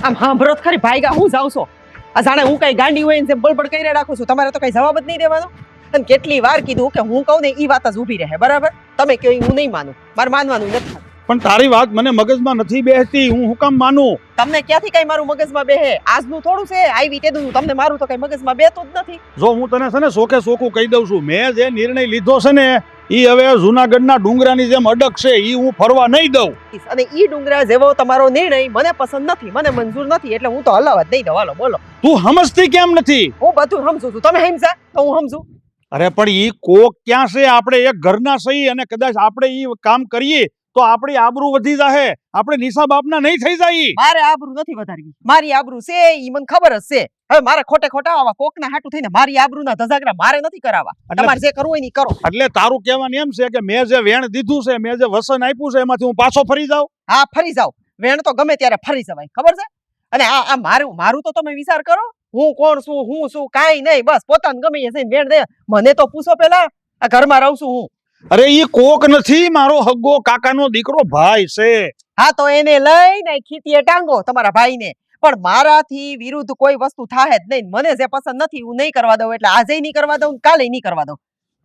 આમ સાંભળો જ ખરી ભાઈગા હું જાઉં છો આ જાણે હું કઈ ગાંડી હોય ને જેમ બળબડ કરીને રાખું છું તમારે તો કઈ જવાબ જ નહીં દેવાનો અને કેટલી વાર કીધું કે હું કહું ને ઈ વાત જ ઊભી રહે બરાબર તમે કહો હું નહીં માનું મારે માનવાનું નથી પણ તારી વાત મને મગજમાં નથી બેસતી હું હુકમ માનું તમને ક્યાંથી કઈ મારું મગજમાં બેહે આજનું થોડું છે આવી તેદું તમને મારું તો કઈ મગજમાં બેતું જ નથી જો હું તને છે ને સોખે સોખું કહી દઉં છું મેં જે નિર્ણય લીધો છે ને ઈ હવે જૂનાગઢના ડુંગરાની જેમ અડક છે ઈ હું ફરવા નહીં દઉં અને ઈ ડુંગરા જેવો તમારો નિર્ણય મને પસંદ નથી મને મંજૂર નથી એટલે હું તો હલાવ જ નહીં દઉં હાલો બોલો તું સમજતી કેમ નથી હું બધું સમજુ છું તમે સમજા તો હું સમજુ અરે પણ ઈ કોક ક્યાં છે આપણે એક ઘરના સહી અને કદાચ આપણે ઈ કામ કરીએ તો આપણી આબરૂ વધી જાહે આપણે નિશા બાપના નહીં થઈ જાય મારે આબરૂ નથી વધારવી મારી આબરૂ છે ઈ મને ખબર જ છે હવે મારે ખોટે ખોટા આવા કોકના હાટું થઈને મારી આબરૂના ધજાગરા મારે નથી કરાવવા તમારે જે કરવું હોય ઈ કરો એટલે તારું કહેવાનું એમ છે કે મેં જે વેણ દીધું છે મેં જે વસન આપ્યું છે એમાંથી હું પાછો ફરી જાઉં હા ફરી જાવ વેણ તો ગમે ત્યારે ફરી જવાય ખબર છે અને આ મારું તો તમે વિચાર કરો હું કોણ છું હું શું કાઈ નહીં બસ પોતાને ગમે એ જઈને વેણ દે મને તો પૂછો પેલા આ ઘરમાં રહું છું હું અરે ઈ કોક નથી મારો હગ્ગો કાકાનો દીકરો ભાઈ છે હા તો એને લઈને ખીતીએ ટાંગો તમારા ભાઈને પણ મારાથી વિરુદ્ધ કોઈ વસ્તુ થાય જ નહીં મને જે પસંદ નથી હું નહીં કરવા દઉં એટલે આજે નહીં કરવા દઉં કાલે નહીં કરવા દઉં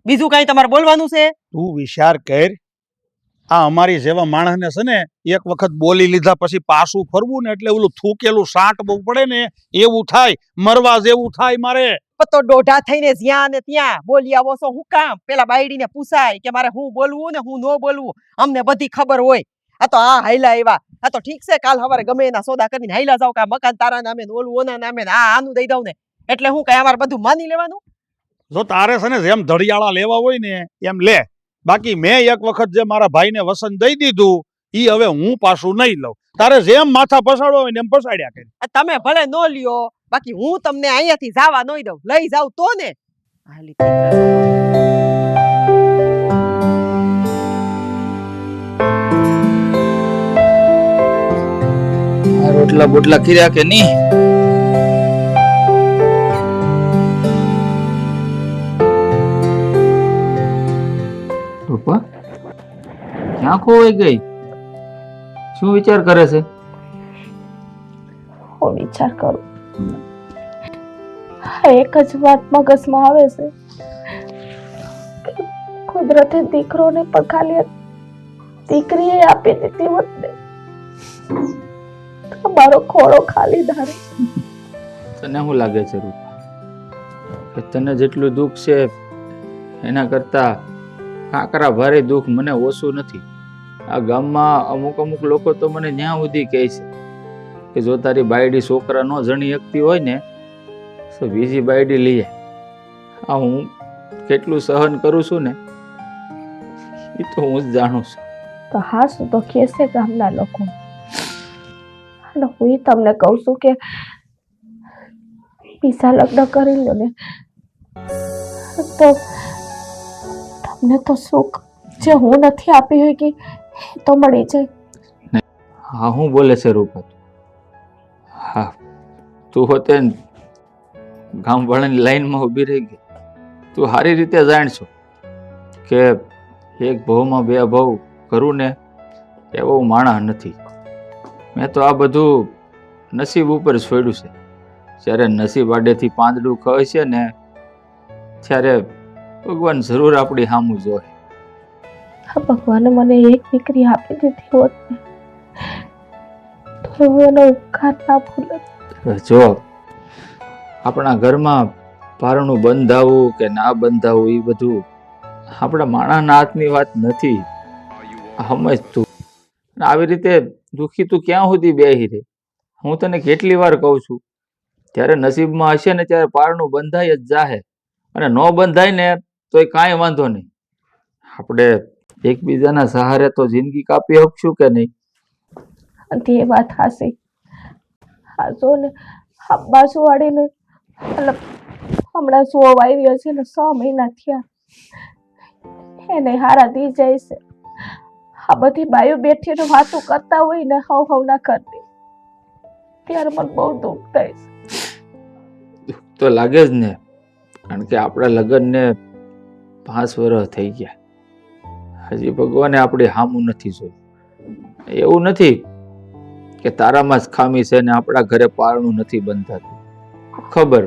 બીજું કઈ તમારે બોલવાનું છે તું વિચાર કર આ અમારી જેવા માણસને છે ને એક વખત બોલી લીધા પછી પાછું ફરવું ને એટલે ઓલું થૂકેલું સાટ બહુ પડે ને એવું થાય મરવા જેવું થાય મારે તો દોઢા થઈને જ્યાં ને ત્યાં બોલી આવો છો હું કામ પેલા બાયડીને પૂછાય કે મારે હું બોલવું ને હું ન બોલવું અમને બધી ખબર હોય આ તો આ હાઈલા એવા આ તો ઠીક છે કાલ સવારે ગમે એના સોદા કરીને હાઈલા જાવ કે મકાન તારા નામે ને ઓલું ઓના નામે ને આનું દઈ દઉં ને એટલે હું કઈ અમારે બધું માની લેવાનું જો તારે છે ને જેમ ધડિયાળા લેવા હોય ને એમ લે બાકી મેં એક વખત જે મારા ભાઈને વસન દઈ દીધું ઈ હવે હું પાછું નહીં લઉં તારે જેમ માથા પસાડો હોય ને એમ પસાડ્યા કરી તમે ભલે નો લ્યો બાકી હું તમને અહીંયાથી જવા નહીં દઉં લઈ જાવ તો ને રોટલા બોટલા ખીર્યા કે નહીં રૂપા ક્યાં ખોવાઈ ગઈ શું વિચાર કરે છે હું વિચાર કરું એક જ વાત મગજમાં આવે છે કુદરતે દીકરોને પણ ખાલી દીકરીએ આપી દીધી હોત ને મારો ખોળો ખાલી ધારે તને શું લાગે છે રૂપા કે તને જેટલું દુઃખ છે એના કરતા કાકરા ભારે દુઃખ મને ઓછું નથી આ ગામમાં અમુક લોકો તો મને ન્યા સુધી કહે છે કે જો તારી બાયડી છોકરા નો જણી શકતી હોય ને તો બીજી બાયડી લઈએ આ હું કેટલું સહન કરું છું ને એ તો હું જ જાણું છું તો હા શું તો કે છે ગામના લોકો અને હું તમને કહું છું કે બીજા લગ્ન કરી લો ને તો તમને તો સુખ જે હું નથી આપી હોય કે તો મળી જાય હા હું બોલે છે રૂપા હા તું હોતે ગામ વાળાની લાઈનમાં ઊભી રહી ગઈ તું સારી રીતે જાણશો કે એક ભાવમાં બે ભાવ કરું ને એવો માણસ નથી મેં તો આ બધું નસીબ ઉપર છોડ્યું છે જ્યારે નસીબ આડેથી પાંદડું કહે છે ને ત્યારે ભગવાન જરૂર આપણી સામું જોવે ભગવાને મને એક દીકરી આપી દીધી હોત ને તો હું એનો ઉપકાર ના ભૂલત જો આપણા ઘરમાં પારણું બંધાવવું કે ના બંધાવવું એ બધું આપણા માણસના હાથની વાત નથી સમજ તું આવી રીતે દુઃખી તું ક્યાં સુધી બેહી રે હું તને કેટલી વાર કહું છું ત્યારે નસીબમાં હશે ને ત્યારે પારણું બંધાય જ જાહે અને ન બંધાય ને તો એ કાંઈ વાંધો નહીં આપણે એકબીજાના સહારે તો જિંદગી કાપી શકશું કે નહીં તે વાત હાસી હા જો ને બાજુ વાળીને હમણાં જોવા આવી છે ને 6 મહિના થયા એને હારા દી જાય છે આ બધી બાયો બેઠીને વાતો કરતા હોય ને હવ ના કરતી ત્યારે મને બહુ દુઃખ થાય છે દુઃખ તો લાગે જ ને કારણ કે આપણા લગ્નને 5 વર્ષ થઈ ગયા હજી ભગવાને આપણે હામું નથી જોયું એવું નથી કે તારામાં જ ખામી છે ને આપણા ઘરે પારણું નથી બંધાતું. ખબર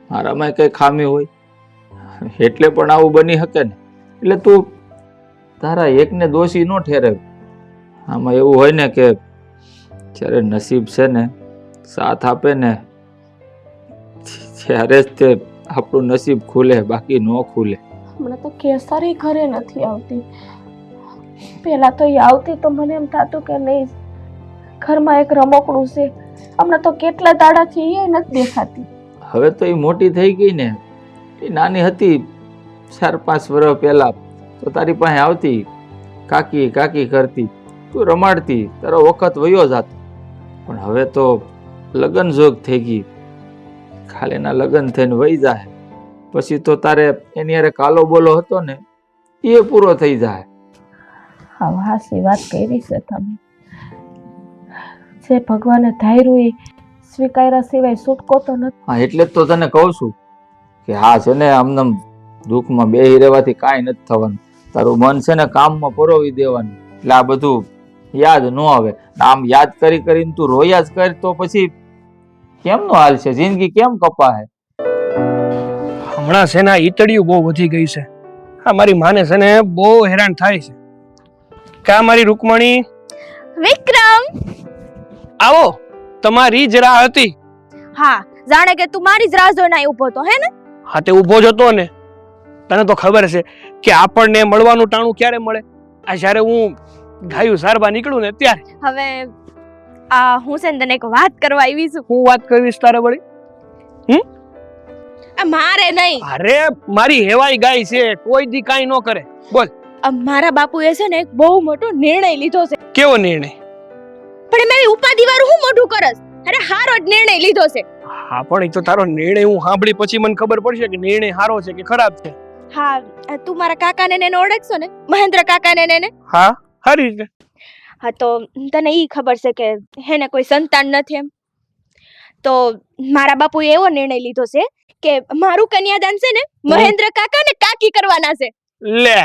મારામાં કઈ ખામી હોય એટલે પણ આવું બની શકે ને. એટલે તું તારા એકને દોષી ન ઠેરે. આમાં એવું હોય ને કે જ્યારે નસીબ છે ને સાથ આપે ને ત્યારે જ તે આપણું નસીબ ખુલે, બાકી ન ખુલે. હમણાં તો કેસરી ઘરે નથી આવતી. પહેલા તો એ આવતી તો મને એમ થતું કે નહીં, ઘરમાં એક રમકડું છે. હમણાં તો કેટલા દાડાથી એ નથી દેખાતી. હવે તો એ મોટી થઈ ગઈ ને. એ નાની હતી 4-5 વર્ષ પહેલા તો તારી પાસે આવતી, કાકી કાકી કરતી, તું રમાડતી, તારો વખત વયો જાતો. પણ હવે તો લગ્ન જોગ થઈ ગઈ. ખાલી એના લગ્ન થઈને વહી જાય પછી તો તારે એની હારે કાલો બોલો હતો ને એ પૂરો થઈ જાય. હા, હાસી વાત કરી છે તમે. જે ભગવાને ધાર્યું એ સ્વીકાર્યા સિવાય છૂટકો તો નથી. હા, એટલે જ તો તને કહું છું કે હા છે ને આમનામ દુઃખમાં બેહી રહેવાથી કાંઈ નથી થવાનું. તારું મન છે ને કામમાં પરોવી દેવાનું, એટલે આ બધું યાદ ન આવે. આમ યાદ કરી કરીને તું રોયા જ કર તો પછી કેમનો હાલ છે? જિંદગી કેમ કપાહે? હમણાં છે ને ઈતળિયું બહુ વધી ગઈ છે. હા, મારી માને છે ને બહુ હેરાન થાય છે. કા મારી રૂકમણી? વિક્રમ, આવો, તમારી જ રાહ હતી. હા, જાણે કે તું મારી જ રાહ જોઈને અહીં ઊભો તો, હે ને? હા, તે ઊભો જ હતો ને. તને તો ખબર છે કે આપણને મળવાનું ટાણું ક્યારે મળે? આ જ્યારે હું ગાયું સારવા નીકળું ને ત્યારે. હવે હું છે ને તને એક વાત કરવા આવી છું. હું વાત કરીશ તારે વળી? મારે નહીં. અરે મારી હેવાઈ ગાય છે, કોઈ દી કાઈ ન કરે. બોલ. મારા બાપુએ છે ને એક બહુ મોટો નિર્ણય લીધો છે. કેવો નિર્ણય? પણ મેં ઉપાધિ વાળું હું મોઢું કરસ? અરે હારો જ નિર્ણય લીધો છે. હા, પણ એ તો તારો નિર્ણય હું સાંભળી પછી મને ખબર પડશે કે નિર્ણય સારો છે કે ખરાબ છે. હા, તું મારા કાકાને ને ઓળખશો ને? મહેન્દ્ર કાકાને ને? હા, સારી રીતે. હા, તો તને ઈ ખબર છે કે હેને કોઈ સંતાન નથી એમ. તો મારા બાપુએ એવો નિર્ણય લીધો છે કે મારું કન્યાદાન છે ને મહેન્દ્ર કાકા ને કાકી કરવાના છે. લે,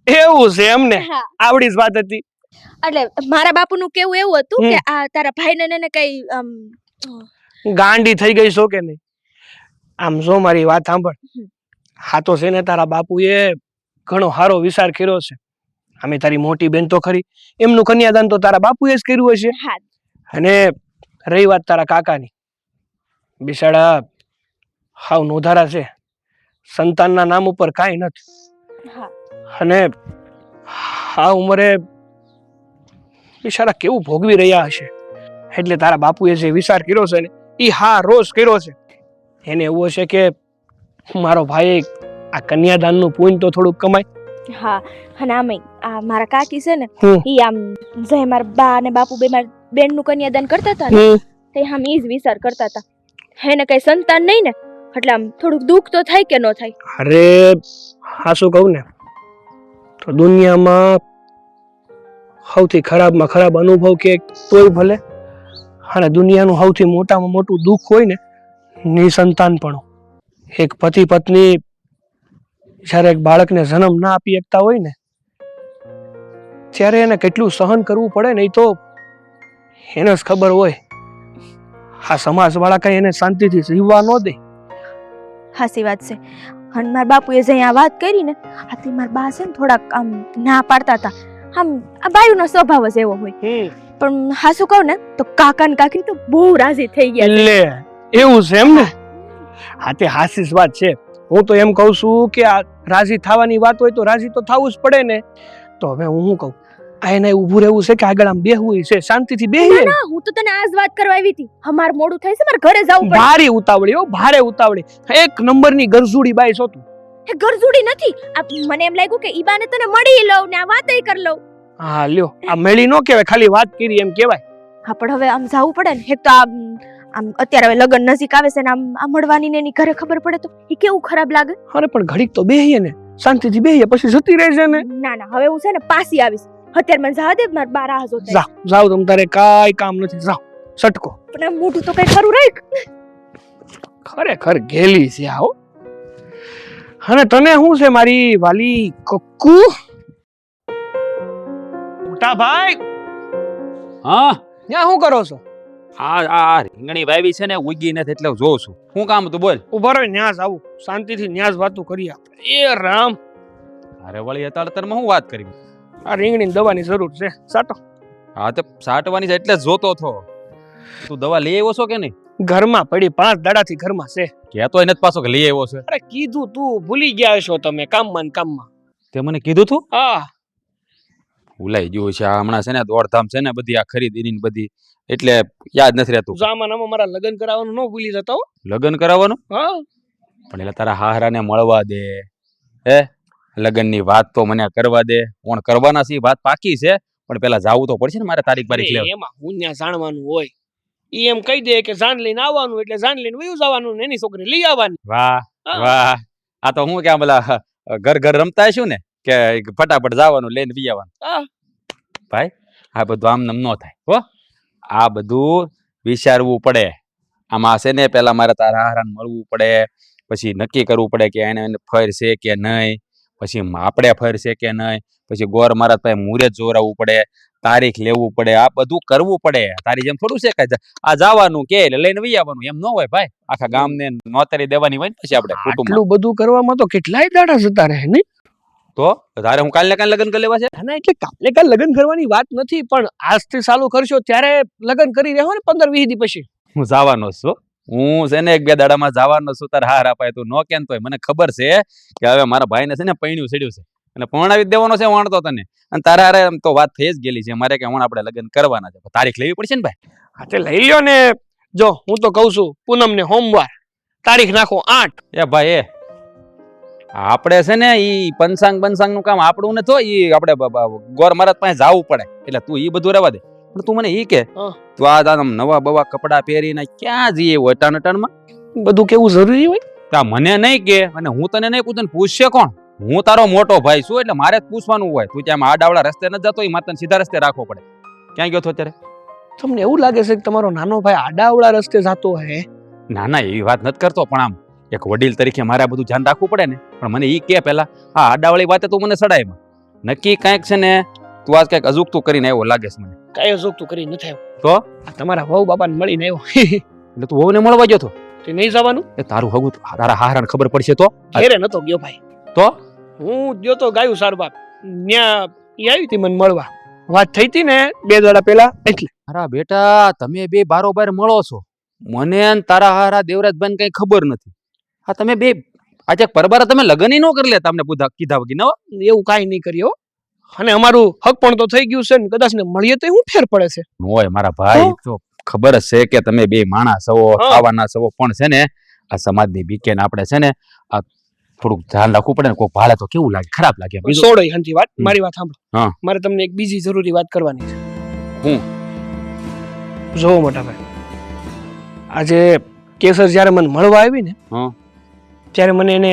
એવું છે એમને? હા, આવડી જ વાત હતી. એટલે મારા બાપુનું કેવું એવું હતું કે આ તારા ભાઈને ને કઈ ગાંડી થઈ ગઈ છો કે નહીં? આમ જો મારી વાત સાંભળ. હા, તો છે ને તારા બાપુએ ઘણો સારો વિચાર કર્યો છે. અમે તારી મોટી બેન તો ખરી, એમનું કન્યાદાન તો તારા બાપુએ જ કર્યું હશે. હા. અને રહી વાત તારા કાકાની, બિચારા હાવ નોધારા છે, સંતાનના નામ ઉપર કાંઈ નથી. હા. અને આ ઉંમરે બિચારા કેવું ભોગવી રહ્યા હશે. એટલે તારા બાપુએ જે વિચાર કર્યો છે ને એ હા રોજ કર્યો છે. એને એવું હશે કે મારો ભાઈ આ કન્યાદાનનું પુણ્ય તો થોડુંક કમાય. હા, અને આમે આ મારા કાકી છે ને હમ. ઈ આમ જે મારા બા અને બાપુ બે મારા બેનનું કન્યાદાન કરતા હતા ને તે આમ ઈ જ વિચાર કરતા હતા. હેને કઈ સંતાન નહીં ને એટલે આમ થોડુંક દુઃખ તો થાય કે ન થાય? અરે હા, શું કહું ને તો દુનિયામાં સૌથી ખરાબમાં ખરાબ અનુભવ કે તોય ભલે, અને દુનિયાનું સૌથી મોટામાં મોટું દુઃખ હોય ને નિસંતાનપણું. એક પતિ પત્ની જ્યારે એક બાળકને જન્મ ના આપી શકતા હોય ને ત્યારે એને કેટલું સહન કરવું પડે ને એ તો એને જ ખબર હોય. આ સમાજ વાળા કઈ એને શાંતિથી જીવવા ન દે. હાસી વાત છે. અને મારા બાપુએ જે આ વાત કરી ને આથી મારા બા છે ને થોડાક આમ ના પાડતા હતા. આમ આ બાયુનો સ્વભાવ જ એવો હોય. પણ હાસું કહું ને તો કાકા ને કાકી તો બહુ રાજી થઈ ગયા છે. લે, એવું છે એમ ને? હા, તે હાસી જ વાત છે. હું તો એમ કહું છું કે આ રાજી થવાની વાત હોય તો રાજી તો થવું જ પડે ને. તો હવે હું શું કહું, આ એને ઊભું રહેવું છે કે આગળ આમ બેહવું છે? શાંતિથી બેહીએ. ના, હું તો તને આજ વાત કરવા આવી હતી. અમાર મોડું થાય છે, મારે ઘરે જવું પડે. ભારે ઉતાવળી, હો ભારે ઉતાવળી. એક નંબરની ગરજુડી બાઈ છો તું. એ ગરજુડી નથી. મને એમ લાગ્યું કે ઈ બાને તને મળી લઉં ને આ વાતય કરી લઉં. હા લ્યો, આ મેળી નો કહેવાય, ખાલી વાત કરી એમ કહેવાય. હા, પણ હવે આમ જાવું પડે ને. એક તો આમ અત્યારે હવે લગ્ન નજીક આવે છે ને આમ મળવાની ને એની ઘરે ખબર પડે તો એ કેવું ખરાબ લાગે. અરે પણ ઘડીક તો બેહીએ ને, શાંતિથી બેહીએ, પછી જતી રહેશે ને. ના ના, હવે હું છે ને પાછી આવીશ. અત્યારે મને જવા દે, મારા બા રાહ જોતા. જાવ જાવ, તમ તારે કાઈ કામ નથી, જાવ સટકો. પણ આ મોઢું તો કઈ ખરું રાખ. ખરેખર ગેલી છે આવો. અને તને શું છે મારી વાલી કક્કુ? મોટા ભાઈ. હા, ત્યાં શું કરો છો? આ રીંગણી વાવી છે ને ઉગી નથી એટલે હું જોઉં છું. શું કામ હતું બોલ? ઉભા રહો, ન્યાસ આવું શાંતિથી ન્યાસ વાતું કરીએ આપણે. એ રામ, અરે વળી અત્યારમાં શું વાત કરી? આ રીંગણીની દવાની જરૂર છે, સાટો. હા તો સાટવાની છે એટલે જ જોતો હતો. તું દવા લઈ આવ્યો છો કે નહીં? ઘરમાં પડી 5 દાડાથી ઘરમાં છે. કહેતો નથી પાછો કે લઈ આવ્યો છે. અરે કીધું તું ભૂલી ગયા છો તમે કામમાં ને કામમાં. તે મને કીધું તું? હા, ભૂલાઈ ગયું છે. આ હમણાં છે ને દોડધામ છે ને બધી આ ખરીદીની બધી એટલે યાદ નથી રહેતું. સામાનામાં મારા લગ્ન કરાવવાનું ન ભૂલી જતા હો. લગ્ન કરાવવાનું હા, પણ એટલે તારા હાહરાને મળવા દે. હે લગ્નની વાત તો મને કરવા દે. કોણ કરવાના છે વાત પાકી છે પણ પેલા જાવું તો પડશે ને મારે તારીખ બારીખ લેવા. એમાં હું ત્યાં જાણવાનું હોય. ઈ એમ કહી દે કે જાન લઈને આવવાનું એટલે જાન લઈને વયું જવાનું ને એની છોકરી લઈ આવવાની. વાહ હા. વાહ, આ તો હું કે પેલા ઘર ઘર રમતા હશું ને કે ફટાફટ જવાનું લઈને બી આવવાનું. હા. ભાઈ આ બધું આમ નમ ન થાય હો. આ બધું વિચારવું પડે. આમાં છે ને પેલા મારે તારા હારાને મળવું પડે, પછી નક્કી કરવું પડે કે એને ફરશે કે નહીં, પછી આપણે ફરશે કે નહીં, પછી ગોર મહારાજ પાસે મુહૂર્ત જોરાવવું પડે, તારીખ લેવું પડે, આ બધું કરવું પડે. તારી જેમ થોડું છે કે આ જવાનું કે એટલે લઈને વહી આવવાનું એમ ન હોય ભાઈ. આખા ગામને નોતરી દેવાની હોય ને પછી આપણે કુટુંબ. આટલું બધું કરવામાં તો કેટલાય દાડા જતા રહે નહીં. તો તારે હું કાલે લગ્ન કરી લેવા છે? ના એટલે કાલે કાલ લગ્ન કરવાની વાત નથી, પણ આજથી ચાલુ કરશો ત્યારે લગ્ન કરી રહ્યો ને 15-20 દી પછી. હું જવાનો છું. હું છે ને 1-2 દાડામાં જવાનો છું. તારે હાર અપાય તું ન કેમ તોય મને ખબર છે કે હવે મારા ભાઈને છે ને પૈણ્યું ચડ્યું છે અને પરણાવી દેવાનો છે વાણતો તને. અને તારા હારે એમ તો વાત થઈ જ ગયેલી છે મારે કે હું આપણે લગ્ન કરવાના છે. તારીખ લેવી પડશે ને ભાઈ. હા તે લઈ લ્યો ને. જો હું તો કહું છું પૂનમ ને સોમવાર તારીખ નાખો 8. એ ભાઈ એ આપણે છે ને ઈ પંચાંગ નું કામ આપણું ને તો ઈ આપણે ગોર મહારાજ પાસે જવું પડે એટલે તું ઈ બધું રહેવા દે. પણ તું મને ઈ કે તું આ નવા બવા કપડા પહેરીને ક્યાં જઈએ અટાણ બધું કેવું જરૂરી હોય? તા મને નહીં કે અને હું તને નહીં પૂછું પૂછશે કોણ? હું તારો મોટો ભાઈ છું એટલે મારે જ પૂછવાનું હોય. તું ત્યાં આડાવડા રસ્તે ન જતો, ઈ માતને સીધા રસ્તે રાખવો પડે. ક્યાં ગયો છો અત્યારે? તમને એવું લાગે છે કે તમારો નાનો ભાઈ આડાવડા રસ્તે જતો હે? ના ના એવી વાત નથી કરતો, પણ આમ એક વડીલ તરીકે મારે આ બધું ધ્યાન રાખવું પડે ને. પણ મને ઈ કે પેલા આ આડાવળી વાતે તું મને સડાય નક્કી કાંઈક છે ને તું આજ કાંઈક અજુકતું કરીને આવ્યો લાગે છે મને. કઈ અજુકતું કરી નથી આવ્યો તો આ તમારા વહુ બાપાને મળીને આવ્યો. એટલે તું વહુને મળવા ગયો તો? તે નહીં જવાનું? એ તારું હગું તારા હારાને ખબર પડશે તો? ઘેરે નતો ગયો ભાઈ. તો હું ગયો તો ગાયું સાર બાપ ન્યા ઈ આવી હતી મને મળવા. વાત થઈ હતી ને 2 દાડા પહેલા એટલે. મારા બેટા તમે બે બારોબાર મળો છો. મને ને તારા હારા દેવરાજભાઈ કઈ ખબર નથી. હા તમે બે આજે પરબારા તમે લગ્ન ન કરી લે તમને કીધા વગી ન? એવું કાંઈ નહીં કર્યો અને અમારું હક પણ તો થઈ ગયું છે ને કદાચ ને મળીએ તો હું ફેર પડે છે? હોય મારા ભાઈ તો ખબર જ છે કે તમે બે માણસ છો, ખાવાના છો, પણ છે ને આ સમાજની બીકે આપણે છે ને આ થોડુંક ધ્યાન રાખવું પડે ને. કોઈ ભાડે તો કેવું લાગે, ખરાબ લાગે. સોડો હંતી વાત મારી વાત સાંભળો. હા. મારે તમને એક બીજી જરૂરી વાત કરવાની છે. હું જોવો મોટા ભાઈ, આજે કેસર જ્યારે મને મળવા આવી ને ત્યારે મને એને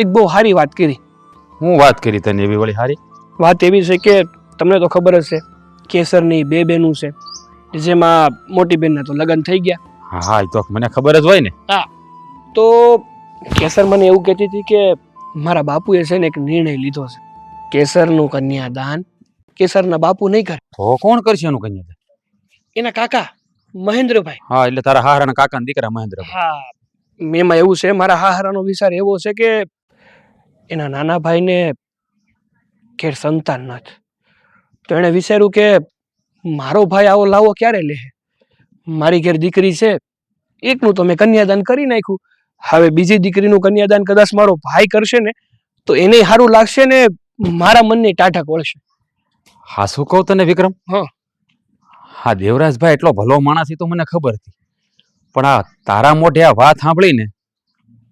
એક બહુ સારી વાત કરી. હું વાત કરી તને એવી વળી હારી? વાત એવી છે કે તમને તો ખબર જ છે કેસરની 2 બહેનું છે જેમાં મોટી બેનના તો લગ્ન થઈ ગયા. હા એ તો મને ખબર જ હોય ને. હા તો કેસર મને એવું કહેતી હતી કે મારા બાપુએ છે ને એક નિર્ણય લીધો છે. કેસરનું કન્યાદાન કેસરના બાપુ નહીં કરે. તો કોણ કરશે એનું કન્યાદાન? એના કાકા મહેન્દ્રભાઈ. હા એટલે તારા હારાના કાકાના દીકરા મહેન્દ્રભાઈ. હા એમાં એવું છે મારા હારાનો વિચાર એવો છે કે એના નાના ભાઈને ઘેર સંતાન નથી તો એણે વિચાર્યું કે મારો ભાઈ આવો લાવો ક્યારે લે. મારી ઘેર દીકરી છે એકનું તો મેં કન્યાદાન કરી નાખ્યું. હવે બીજી દીકરીનું કન્યાદાન કદાચ મારો ભાઈ કરશે ને તો એને સારું લાગશે ને મારા મનની ટાઢક વળશે. હા શું કહું તને વિક્રમ? હા દેવરાજભાઈ એટલો ભલો માણસ તો મને ખબર હતી, પણ આ તારા મોઢે આ વાત સાંભળીને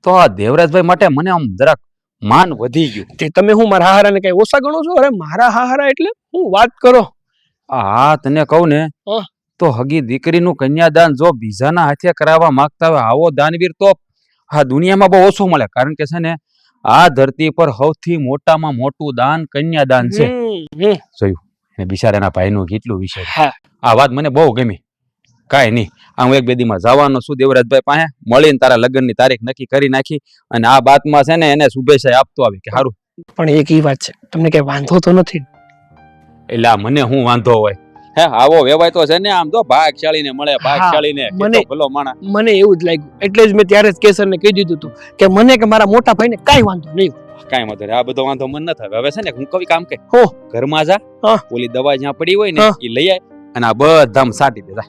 તો આ દેવરાજભાઈ માટે મને આમ જરાક માન વધી ગયું. તે તમે હું મારા હારાને કઈ ઓછા ગણો છો? અરે મારા હારા એટલે હું વાત કરો. હા તને કહું ને તો હગી દીકરીનું કન્યાદાન જો બીજાના હાથે કરાવવા માંગતા હોય આવો દાનવીર તો આ દુનિયામાં બહુ ઓછું મળે. કારણ કે છે ને આ ધરતી પર સૌથી મોટામાં મોટું દાન કન્યાદાન છે. જોયું ને બિચારાના ભાઈનું કેટલું વિષય. આ વાત મને બહુ ગમી. કાંઈ નહીં, આ હું 1-2 દીમાં જવાનો છું દેવરાજભાઈ પાસે, મળીને તારા લગ્નની તારીખ નક્કી કરી નાખી અને આ વાતમાં છે ને એને શુભેચ્છા આપતો આવી કે સારું. પણ એક ઈ વાત છે, તમને કઈ વાંધો તો નથી? એટલે મને હું વાંધો હોય? હે આવો વેવાય તો છે ને આમ તો ભાગશાળી ને મળે ભાગશાળી ને મને- ભલો માણા. મને એવું જ લાગ્યું એટલે જ મેં ત્યારે જ કેસરને કહી દીધું હતું કે મને કે મારા મોટા ભાઈને કાંઈ વાંધો નહીં. કાંઈ વાંધો નહીં, આ બધો વાંધો મન ન થાય. હવે છે ને હું કઈ કામ કે હો. ઘરમાં જા, હા. ઓલી દવા જ્યાં પડી હોય ને હા. એ લઈ આય અને આ બધામાં સાટી દે. જા.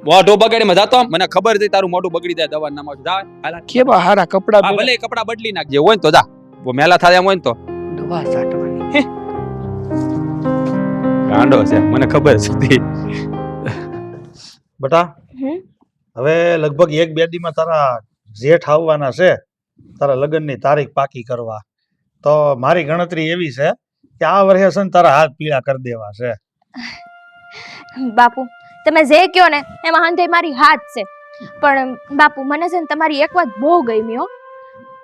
મોઢું બગાડીમાં જાતો આમ, મને ખબર હતી તારું મોઢું બગડી જાય દવા નામાં. જા હાલ. કેવા હારા કપડા હા ભલે કપડા બદલી નાખજે, હોય ને તો જા. મેલા થાય એમ હોય ને તો દવા સાટવાની હે. ગાંડો છે, મને ખબર છે. બટા હમ? હવે લગભગ 1-2 દીમાં તારા જેઠ આવવાના છે, તારા લગ્નની તારીખ પાકી કરવા. તો મારી ગણતરી એવી છે કે આ વર્ષે છે ને તારા હાથ પીળા કરી દેવા છે. બાપુ તમે જે કહો ને એમાં હંધે મારી હાથ છે, પણ બાપુ મને છે ને તમારી એક વાત બહુ ગમી હો.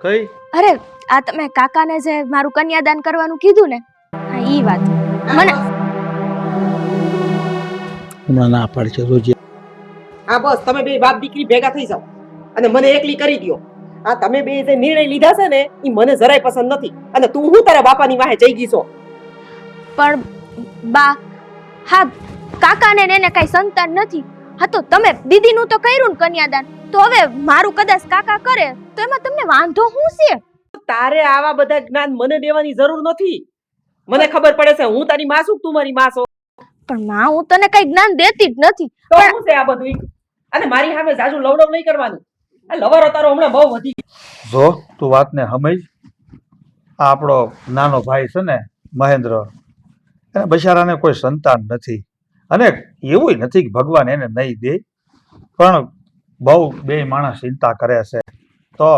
કઈ? અરે આ તમે કાકાને જે મારું કન્યાદાન કરવાનું કીધું ને, હા ઈ વાત મને હમણાં ના પાડશે રોજે. હા બસ તમે બે બાપ દીકરી ભેગા થઈ જાઓ અને મને એકલી કરી દ્યો. આ તમે બે જે નિર્ણય લીધા છે ને એ મને જરાય પસંદ નથી. અને તું હું તારા બાપાની વાહે જઈ ગઈ છો. પણ બા હા કાકાને ને એને કઈ સંતાન નથી. હા તો તમે દીદીનું તો કર્યું ને કન્યાદાન, તો હવે મારું કદાચ કાકા કરે તો એમાં તમને વાંધો શું છે? તારે આવા બધા જ્ઞાન મને દેવાની જરૂર નથી. મને ખબર પડે છે હું તારી માં છું, તું મારી માં છો. પણ માં હું તને કઈ જ્ઞાન દેતી જ નથી. તો શું છે આ બધું? અને મારી સામે જાજુ લવડવ નહીં કરવાનું. આ લવારો તારો હમણાં બહુ વધી ગયો. જો તું વાતને સમજ. આ આપણો નાનો ભાઈ છે ને મહેન્દ્ર, એને બિચારાને કોઈ સંતાન નથી. અને એવું નથી કે ભગવાન એને નહીં દે, પણ બહુ બે માણસ ચિંતા કરે છે. તો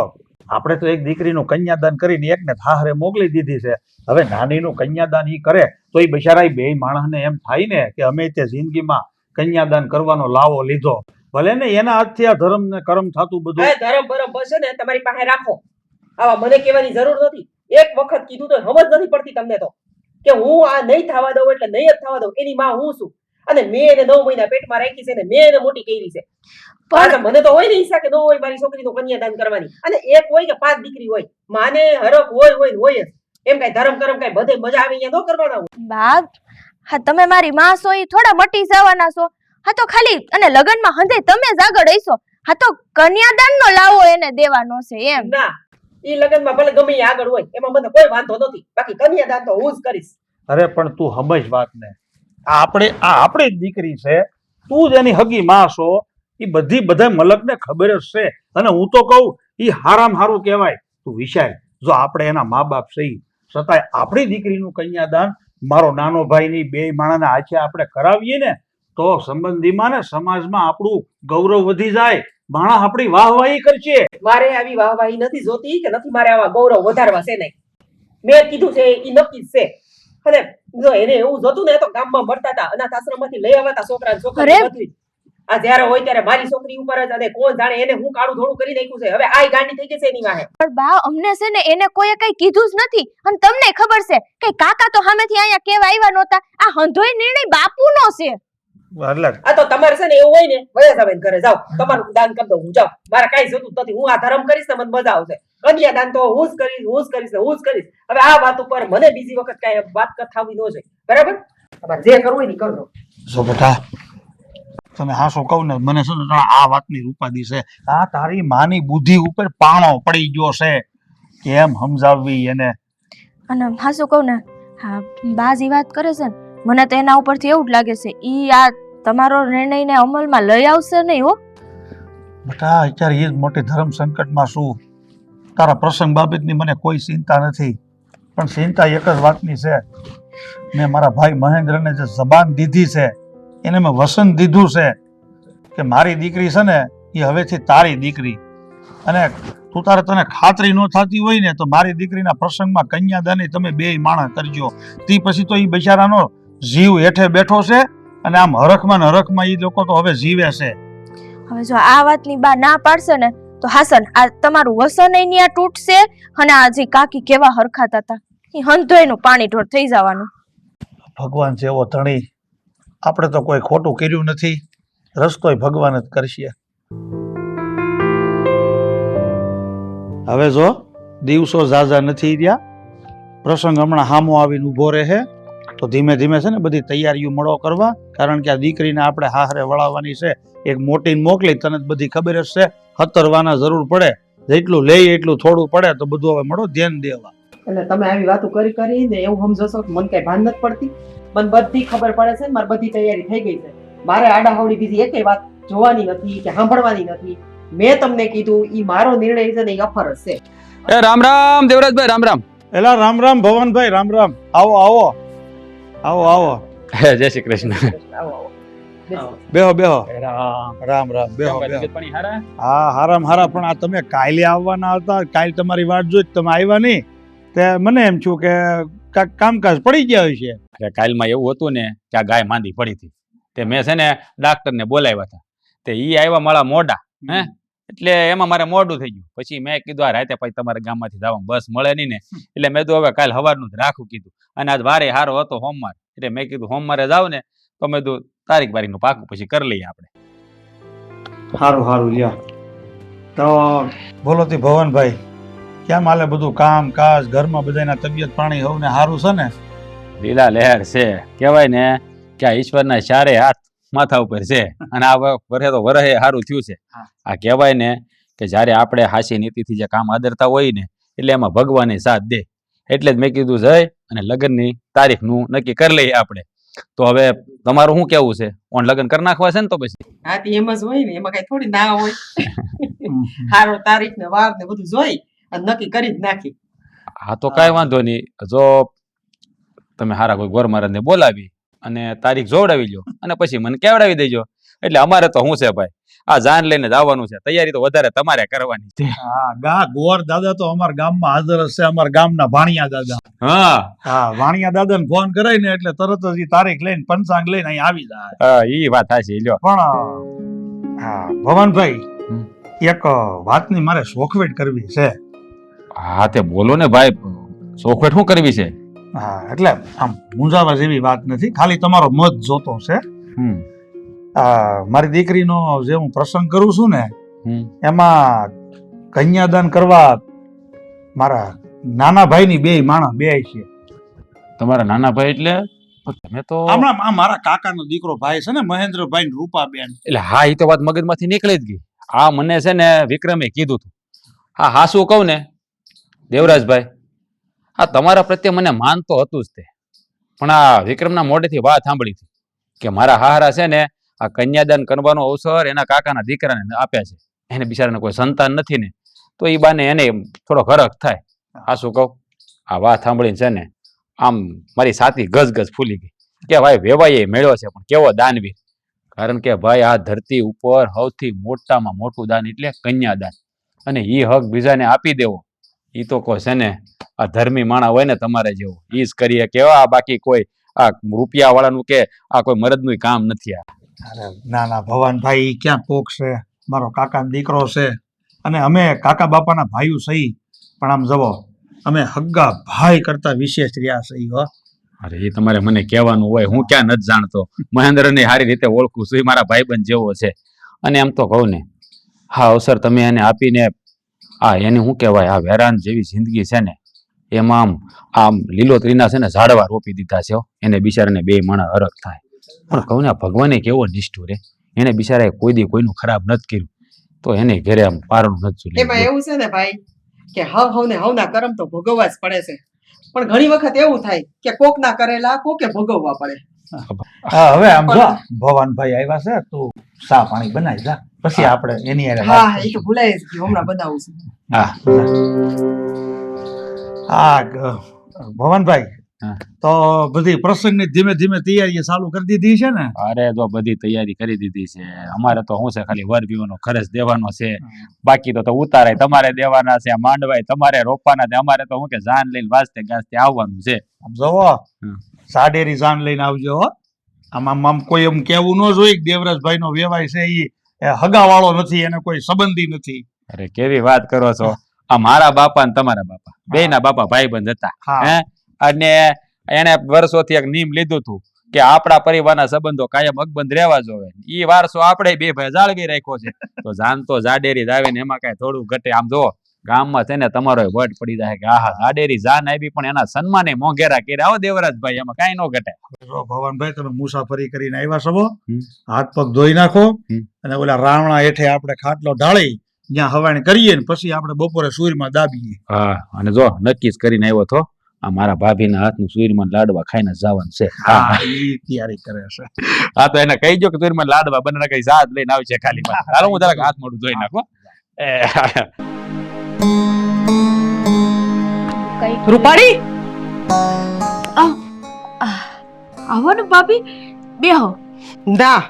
આપણે તો એક દીકરીનું કન્યાદાન કરીને એકને થાહરે મોકલી દીધી છે. હવે નાનીનું કન્યાદાન ઈ કરે તો એ બિચારા બે માણસને એમ થાય ને કે અમે તે જિંદગીમાં કન્યાદાન કરવાનો લાવો લીધો. ભલે ને એના હાથથી આ ધર્મ ને કર્મ થતું બધું. આ ધરમ બરમ બસ ને તમારી પાસે રાખો. આવા મને કહેવાની જરૂર નથી. એક વખત કીધું તો સમજ નથી પડતી તમને તો કે હું આ નહીં થવા દઉં એટલે નહીં જ થવા દઉં. એની માં હું છું. અને મેં એને 9 મહિના પેટમાં રાખી છે ને મેં એને મોટી કરી છે. પણ મને તો હોય ને ઈચ્છા કે ન હોય મારી છોકરીનું કન્યાદાન કરવાની. અને એક હોય કે 5 દીકરી હોય, માને હરખ હોય જ. એમ કઈ ધર્મ કરમ કઈ બધે મજા આવે અહીંયા ન કરવાના હોય. બા હા તમે મારી માં છો ઈ થોડા મટી જવાના છો. હા તો ખાલી અને લગનમાં હંધે તમે જ આગળ હઈશો. હા તો કન્યાદાનનો લાવો એને દેવાનો છે એમ. ના ઈ લગનમાં ભલે ગમે ઈ આગળ હોય એમાં મને કોઈ વાંધો નથી. બાકી કન્યાદાન તો હું જ કરીશ. અરે પણ તું સમજ વાતને. આ આપણી જ દીકરી છે, તું જ એની હગી માં છો. એ બધા મલકને ખબર જ છે. અને હું તો કહું એ હારામાં હારું કહેવાય. તું વિચાર, જો આપણે એના મા બાપ છે છતાંય આપણી દીકરીનું કન્યાદાન મારો નાનો ભાઈની બે માણાના હાથે આપણે કરાવીએ ને તો સંબંધીમાં ને સમાજમાં આપણું ગૌરવ વધી જાય. માણસ આપણી વાહવાહી કરશે. મારે આવી વાહવાહી નથી જોતી કે નથી મારે આવા ગૌરવ વધારવા છે નહીં. મેં કીધું છે એ નક્કી જ છે. અને જો એને એવું જોતું ને તો ગામમાં મળતા હતા, અનાથ આશ્રમમાંથી લઈ આવતા છોકરા છોકરી બધી. આ જ્યારે હોય ત્યારે મારી છોકરી ઉપર જ અને કોણ જાણે એને હું કાળું ધોળું કરી નાખ્યું છે. હવે આય ગાંડી થઈ ગઈ છે એની વાહે. પણ બા અમને છે ને એને કોઈએ કઈ કીધું જ નથી. અને તમને ખબર છે કે કાકા તો સામેથી અહીંયા કેવા આવ્યા નહોતા. આ હંધોય નિર્ણય બાપુનો છે. એટલે આ તો તમારે છે ને એવું હોય ને વયા જાવ ઘરે જાઓ, તમારું દાન કરી દઉં હું. જાઓ, મારે કઈ જોતું જ નથી. હું આ ધર્મ કરીશ ને મને મજા આવશે. કન્યાદાન તો હું જ કરીશ. હવે આ વાત ઉપર મને બીજી વખત કઈ વાત થવી ન જોઈએ. બરાબર? તમારે જે કરવું હોય ને કરજો. જો બેટા તને હાસો કહું ને, મને છે ને આ વાતની રૂપાદી છે. આ તારી માની બુદ્ધિ ઉપર પાણો પડી ગયો છે. કેમ સમજાવવી એને? અને હાસુ કહું ને, હા બા જે વાત કરે છે ને મને તો એના ઉપરથી એવું જ લાગે છે ઈ આ તમારો નિર્ણયને અમલમાં લઈ આવશે નહીં હો. બેટા અત્યારે એ જ મોટી ધર્મ સંકટમાં છું. તારા પ્રસંગ બાબતની મને કોઈ ચિંતા નથી, પણ ચિંતા એક જ વાતની છે. મેં મારા ભાઈ મહેન્દ્રને જે જબાન દીધી છે એને મેં વસન દીધું છે કે મારી દીકરી છે ને એ હવેથી તારી દીકરી. અને તને ખાતરી ન થતી હોય ને તો મારી દીકરીના પ્રસંગમાં કન્યાદાની તમે બે માણસ કરજો. તે પછી તો એ બિચારાનો જીવ હેઠે બેઠો છે અને આમ હરખમાં ને હરખમાં એ લોકો તો હવે જીવે છે. હવે જો આ વાતની બા ના પાડશે ને તો હાસન આ તમારું વસન અહીંયા તૂટશે. અને આ જે કાકી કેવા હરખાતા હતા એ હંધોયનું પાણી ઢોળ થઈ જવાનું. ભગવાન જેવો ધણી, આપણે તો કોઈ ખોટું કર્યું નથી. રસ્તોય ભગવાન જ કરશે. હવે જો દિવસો ઝાઝા નથી રહ્યા, પ્રસંગ હમણાં હામો આવીને ઊભો રહે. તો ધીમે ધીમે છે ને બધી તૈયારીઓ મળો કરવા, કારણ કે આ દીકરીને આપણે હાહરે વળાવવાની છે. એક મોટીને મોકલી, તને જ બધી ખબર જ છે, હતરવાના જરૂર પડે, જેટલું લઈ એટલું થોડું પડે, તો બધું હવે મળો ધ્યાન દેવા. એટલે તમે આવી વાતો કરીને એવું સમજો છો કે મને કઈ ભાન નથી પડતી. મને બધી ખબર પડે છે, મારી બધી તૈયારી થઈ ગઈ છે. મારે આડાહવડી બીજી એકેય વાત જોવાની નથી કે સાંભળવાની નથી. મેં તમને કીધું ઈ મારો નિર્ણય છે ને ઈ અફર જ છે. એ રામ રામ દેવરાજભાઈ, રામ રામ. એલા રામ રામ ભવનભાઈ, રામ રામ. આવો આવો આવો આવો. જય શ્રી કૃષ્ણ. આવો આવો બેસો. બેહો બેહો. રામ રામ રામ. બેહો બેહો. તબિયત પાણી હારા? હા હારામ હારા. પણ આ તમે કાલે આવવાના હતા, કાલે તમારી વાટ જોઈ તમે આવ્યા નહીં, તે મને એમ છું કે કાંઈક કામકાજ પડી ગયા હશે. અરે કાલમાં એવું હતું ને કે આ ગાય માંદી પડી હતી, તે મેં છે ને ડાક્ટરને બોલાવ્યા હતા, તે ઈ આવ્યા મારા મોડા, હે એટલે એમાં મારે મોડું થઈ ગયું. પછી મેં કીધું આ રાતે પછી તમારા ગામમાંથી જવાનું બસ મળે નહીં ને, એટલે મેં તો હવે કાલ સવારનું જ રાખું કીધું. અને આજ વારે હારો હતો સોમવાર, એટલે મેં કીધું સોમવારે જાવ ને તો મેં કીધું તારીખ બારીખનું પાકું પછી કરી લઈએ આપણે. સારું સારું લ્યો. તો બોલો તી ભવનભાઈ, કેમ હાલે બધું કામ કાજ, ઘરમાં બધાના તબિયત પાણી હવને સારું છે ને? લીલા લહેર છે, કહેવાય ને કે આ ઈશ્વરના ચારે હાથ માથા ઉપર છે. અને આ વરહે તો વરહે સારું થયું છે. આ કહેવાય ને કે જ્યારે આપણે હાસી નીતિથી જે કામ આદરતા હોય ને, એટલે એમાં ભગવાને સાથ દે. એટલે જ મેં કીધું જય અને લગ્નની તારીખનું નક્કી કરી લઈએ આપણે. તો હવે તમારું શું કેવું છે? ઓન લગ્ન કરી નાખવા છે ને? તો પછી હા તે એમ જ હોય ને, એમાં કઈ થોડી ના હોય. હારો તારીખ ને વાર ને બધું જોઈ અને નક્કી કરી જ નાખી. હા તો કાંઈ વાંધો નહીં. જો તમે હારા કોઈ ગોર મહારાજને બોલાવી અને તારીખ જોવડાવી લો અને પછી મને કેવડાવી દેજો. એટલે અમારે તો શું છે ભાઈ, આ જાન લઈને જ આવવાનું છે. તૈયારી તો વધારે તમારે કરવાની છે. હા ગોર દાદા તો અમારા ગામમાં હાજર હશે, અમારા ગામના ભાણિયા દાદા. હા ભાણિયા દાદાને ફોન કરાય ને એટલે તરત જ ઈ તારીખ લઈને પંચાંગ લઈને અહીં આવી જાય. હા ઈ વાત સાચી લ્યો. પણ હા ભવનભાઈ, એક વાતની મારે શોખવેટ કરવી છે. હા તે બોલો ને ભાઈ, શોખવેટ શું કરવી છે? હા એટલે આમ મૂંઝાવા જેવી વાત નથી, ખાલી તમારો મત જોતો છે. મારી દીકરીનો જે હું પ્રસંગ કરું છું ને, એમાં કન્યાદાન કરવા મારા નાના ભાઈની બે માણસ બે છે. તમારા નાના ભાઈ એટલે તમે તો હમણાં આ મારા કાકાનો દીકરો ભાઈ છે ને, મહેન્દ્રભાઈ ને રૂપાબેન. એટલે હા ઈ તો વાત મગજમાંથી નીકળી જ ગઈ. આ મને છે ને વિક્રમે કીધું હતું. હા હાસું કહું ને દેવરાજભાઈ, આ તમારા પ્રત્યે મને માનતો હતું જ તે, પણ આ વિક્રમના મોઢેથી વાત સાંભળી હતી કે મારા હારા છે ને આ કન્યાદાન કરવાનો અવસર એના કાકાના દીકરાને આપ્યા છે. એને બિચારાને કોઈ સંતાન નથી ને, તો એ બાને એને થોડો હરખ થાય. હાસું કહું, આ વાત સાંભળીને છે ને આમ મારી છાતી ગજ ફૂલી ગઈ કે ભાઈ વેવાઈએ મેળ્યો છે, પણ કેવો દાનવીર. કારણ કે ભાઈ આ ધરતી ઉપર સૌથી મોટામાં મોટું દાન એટલે કન્યાદાન, અને એ હક બીજાને આપી દેવો એ તો કોઈ છે ને આ ધર્મી માણા હોય ને તમારે જેવો એ જ કરીએ કેવા. બાકી કોઈ આ રૂપિયા વાળાનું કે આ કોઈ મરદનું કામ નથી. અરે ના ના ભવનભાઈ, ક્યાં કોક છે, મારો કાકાનો દીકરો છે અને અમે કાકા બાપાના ભાઈઓ સહી, પણ આમ જવો અમે હગ્ગા ભાઈ કરતા વિશેષ રહ્યા સહી. હો અરે એ તમારે મને કહેવાનું હોય, હું ક્યાં નથી જાણતો. મહેન્દ્રને સારી રીતે ઓળખું છું, એ મારા ભાઈબંધ જેવો છે. અને એમ તો કહું ને, હા અવસર તમે એને આપીને આ એને શું કહેવાય, આ વેરાન જેવી જિંદગી છે ને એમાં આમ લીલોતરીના છે ને ઝાડવા રોપી દીધા છે. એને બિચારાને બે માણા હરખ થાય. પણ કહું ને ભગવાને કેવો નિષ્ઠુર રે, એને બિચારાએ કોઈ દી કોઈનું ખરાબ નથી કર્યું, તો એને ઘરે આમ પારણું નથી એમાં એવું છે ને ભાઈ કે હવના કરમ તો ભોગવવા જ પડે છે. પણ ઘણી વખત એવું થાય કે કોક ના કરેલા કોકે ભોગવવા પડે. હા હવે આમ જો ભવનભાઈ આવ્યા છે, તું ચા પાણી બનાવી જા, પછી આપણે એની હારે વાત હા એ તો ભૂલાય જ ગયું, હમણાં બનાવું છું. હા ભવનભાઈ, તો બધી પ્રસંગની ધીમે ધીમે તૈયારી ચાલુ કરી દીધી છે ને? અરે તો બધી તૈયારી કરી દીધી છે. અમારે તો શું છે, ખાલી વર પીવાનો ખર્ચ દેવાનો છે, બાકી તો ઉતારાય તમારે દેવાના છે, માંડવાય તમારે રોપવાના છે. અમારે તો શું કે જાન લઈને વાજતે ગાજતે આવવાનું છે. આમ જોવો સાડેરી જાન લઈને આવજો. આમ આમ કોઈ એમ કેવું ન જોઈએ કે દેવરાજભાઈ નો વેવાય છે એ હગાવાળો નથી, એને કોઈ સંબંધી નથી. અરે કેવી વાત કરો છો, આ મારા બાપા ને તમારા બાપા બે ના બાપા ભાઈબંધ હતા. હે અને એને વર્ષોથી એક નિયમ લીધું હતું કે આપણા પરિવારના સંબંધો કાયમ અકબંધ રહેવા જોઈએ. એ વારસો આપણે બે ભાઈ જાળવી રાખ્યો છે. તો જાન તો જાડેરી જ આવે ને, એમાં કઈ થોડું ઘટે. આમ જો ગામમાં છે ને તમારો વટ પડી જાય કે આહા આડેરી જાન આવી પણ એના સન્માને મોંઘેરા કર્યા હો દેવરાજભાઈ, એમાં કાંઈ ન ઘટે. જો ભવાનભાઈ તમે મુસાફરી કરીને આવ્યા છો, હમ. હાથ પગ ધોઈ નાખો હમ. અને ઓલા રાવણા હેઠે આપણે ખાટલો ઢાળી જ્યાં હવાણી કરીએ ને પછી આપણે બપોરે સૂર્યમાં દાબીએ. હા, અને જો નક્કી જ કરીને આવ્યો તો આ મારા ભાભીના હાથનું સૂર્યમાં લાડવા ખાઈને જ જવાનું છે. હા, ઈ તૈયારી કરે છે. હા, તો એને કહી દો કે સૂર્યમાં લાડવા બને કઈ સાદ લઈને આવશે ખાલી માં. હાલો હું જરાક હાથ મોઢું ધોઈ નાખો. રૂપાળી આવો ને ભાભી, બેહો. ના,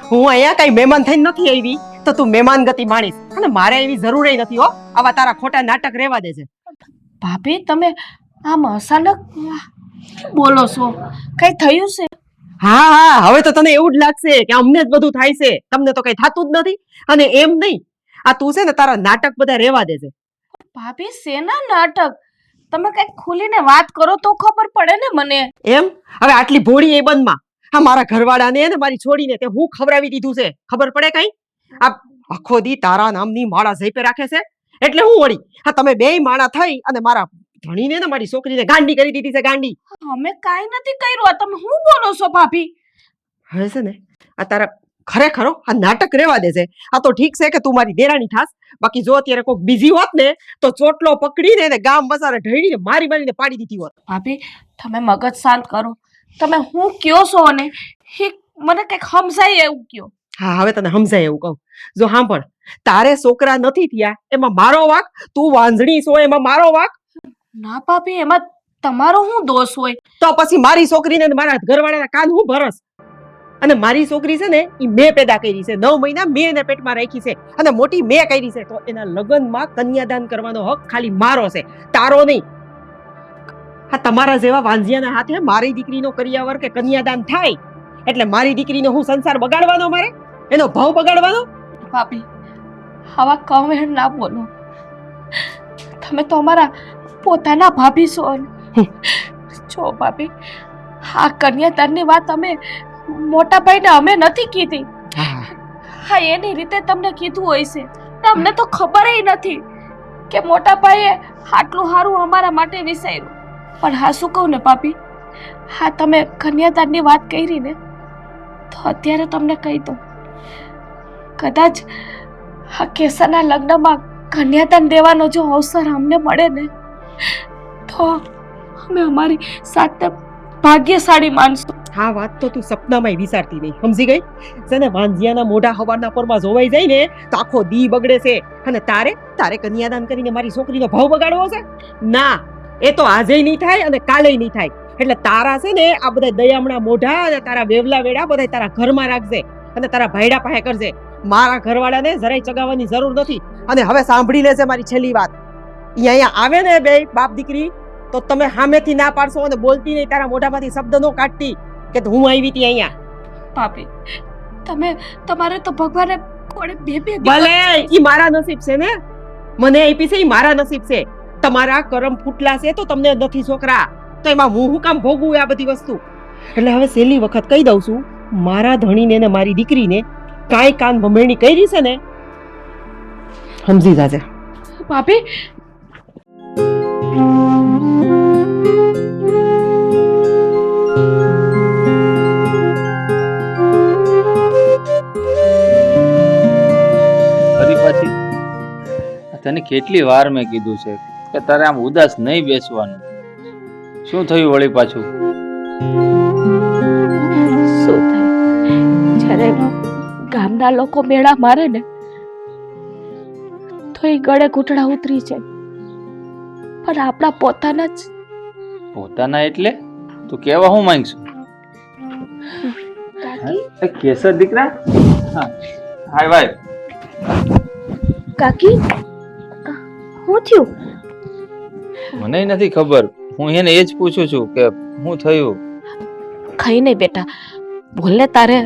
હું અહીંયા કઈ મહેમાન થઈને નથી આવી, તો તું મહેમાન ગતિ માણીશ અને મારે એવી જરૂર નથી હો. આવા તારા ખોટા નાટક રહેવા દે છે. ભાભી તમે આમ અચાનક બોલો છો, કઈ થયું છે? હા હા, હવે તો તને એવું જ લાગશે કે અમને જ બધું થાય છે, તમને તો કઈ થતું જ નથી. અને એમ નહીં, આ તું છે ને તારા નાટક બધા રહેવા દે છે. ભાભી શેના નાટક? તમે કઈક ખુલીને વાત કરો તો ખબર પડે ને મને. એમ? હવે આટલી ભોળી એ બંધમાં હા મારા ઘરવાળાને ને મારી છોડીને તે હું ખવડાવી દીધું છે, ખબર પડે કઈ? આ આખો દી તારા નામની માળા ઝેપે રાખે છે એટલે હું વળી હા તમે બેય માળા થઈ અને મારા ધણીને ને મારી છોકરીને ગાંડી કરી દીધી છે, ગાંડી. અમે કાઈ નથી કર્યું, તમે શું બોલો છો ભાભી? હવે છે ને આ તારા ખરેખર આ નાટક રહેવા દે છે. આ તો ઠીક છે કે તું મારી દેરાણી થાસ, બાકી જો અત્યારે કોઈક બીજી હોત ને તો ચોટલો પકડીને એને ગામ બસારે ઢળીને મારી મારીને પાડી દીધી હોત. ભાભી તમે મગજ શાંત કરો, તમે હું કયો છો ને એ મને કઈક સમજાય એવું કયો. હા, હવે તને સમજાય એવું કહું. જો સાંભળ, તારે છોકરા નથી થયા એમાં મારો વાક, તું વાંઝણી છો એમાં મારો વાક. ના ભાભી, એમાં તમારો શું દોષ હોય? તો પછી મારી છોકરીને ને મારા ઘરવાળાના કાન હું ભરસ? અને મારી છોકરી છે ને એ મેં પેદા કરી છે, 9 મહિના મેં એને પેટમાં રાખી છે અને મોટી મેં કરી છે, તો એના લગ્નમાં કન્યાદાન કરવાનો હક ખાલી મારો છે, તારો નહીં. હા, તમારા જેવા વાંઝિયાના હાથે મારી દીકરીનો કરિયાવર કે કન્યાદાન થાય એટલે મારી દીકરીનો હું સંસાર બગાડવાનો, મારે એનો ભાવ બગાડવાનો? ભાભી આવા કમેન્ટ ના બોલો, તમે તો અમારા પોતાના ભાભી છો ને. જો ભાભી, આ કન્યાદાનની વાત અમે મોટા ભાઈને અમે નથી કીધી. હા, એની રીતે તમને કીધું હોય છે, અમને તો ખબર નથી કે મોટા ભાઈએ આટલું સારું અમારા માટે વિચાર્યું. પણ હા શું કહું ને ભાભી, હા તમે કન્યાદાનની વાત કરી ને તો અત્યારે તમને કહી દઉં, કદાચ આ કેસરના લગ્નમાં કન્યાદાન દેવાનો જો અવસર અમને મળે ને તો અમે અમારી સાથે ભાગ્યશાળી માનશું. હા, વાત તો તું સપનામાં વિચારતી નહીં, સમજી ગઈ છે ને? વાંઝિયાના મોઢા હવારના પોરમાં જોવાઈ જાય ને તો આખો દી બગડે છે. અને તારે કન્યાદાન કરીને મારી છોકરીનો ભાવ બગાડવો છે? ના, એ તો આજે નહીં થાય અને કાલે નહીં થાય. એટલે તારા છે ને આ બધા દયામણા મોઢા અને તારા વેવલા વેડા બધા તારા ઘરમાં રાખજે અને તારા ભાઈડા પાસે કરજે. મારા ઘરવાળાને જરાય ચગાવવાની જરૂર નથી. અને હવે સાંભળી લેજે મારી છેલ્લી વાત, અહીંયા આવે ને બે બાપ દીકરી તો તમે સામેથી ના પાડશો અને બોલતી નહીં, તારા મોઢામાંથી શબ્દ નો કાઢતી કે હું આવી હતી અહીંયા. ભાભી તમે તમારે તો ભગવાને કોણે બે ભલે ઈ મારા નસીબ છે ને, મને આપી છે ઈ મારા નસીબ છે. તમારા કરમ ફૂટલા છે તો તમને નથી છોકરા, તો એમાં હું કામ ભોગવું આ બધી વસ્તુ? એટલે હવે છેલ્લી વખત કહી દઉં છું, મારા ધણીને ને મારી દીકરીને કાંઈ કાન ભમેરણી કરી છે ને સમજી જાજે. ભાભી તને કેટલી વાર મેં કીધું છે કે તારે આમ ઉદાસ નહીં બેસવાનું. શું થયું વળી પાછું? શું થાય, જ્યારે ગામના લોકો મેળા મારે ને તો એ ગળે ઘૂંટડા ઉતરી જાય, પણ આપણા પોતાના જ. પોતાના એટલે તું કેવા હું માંગશું? કેસર દીકરા, હાય ભાઈ. કાકી શું થયું? મને નથી ખબર, હું એને એ જ પૂછું છું કે શું થયું. કઈ નહીં બેટા, બોલ ને, તારે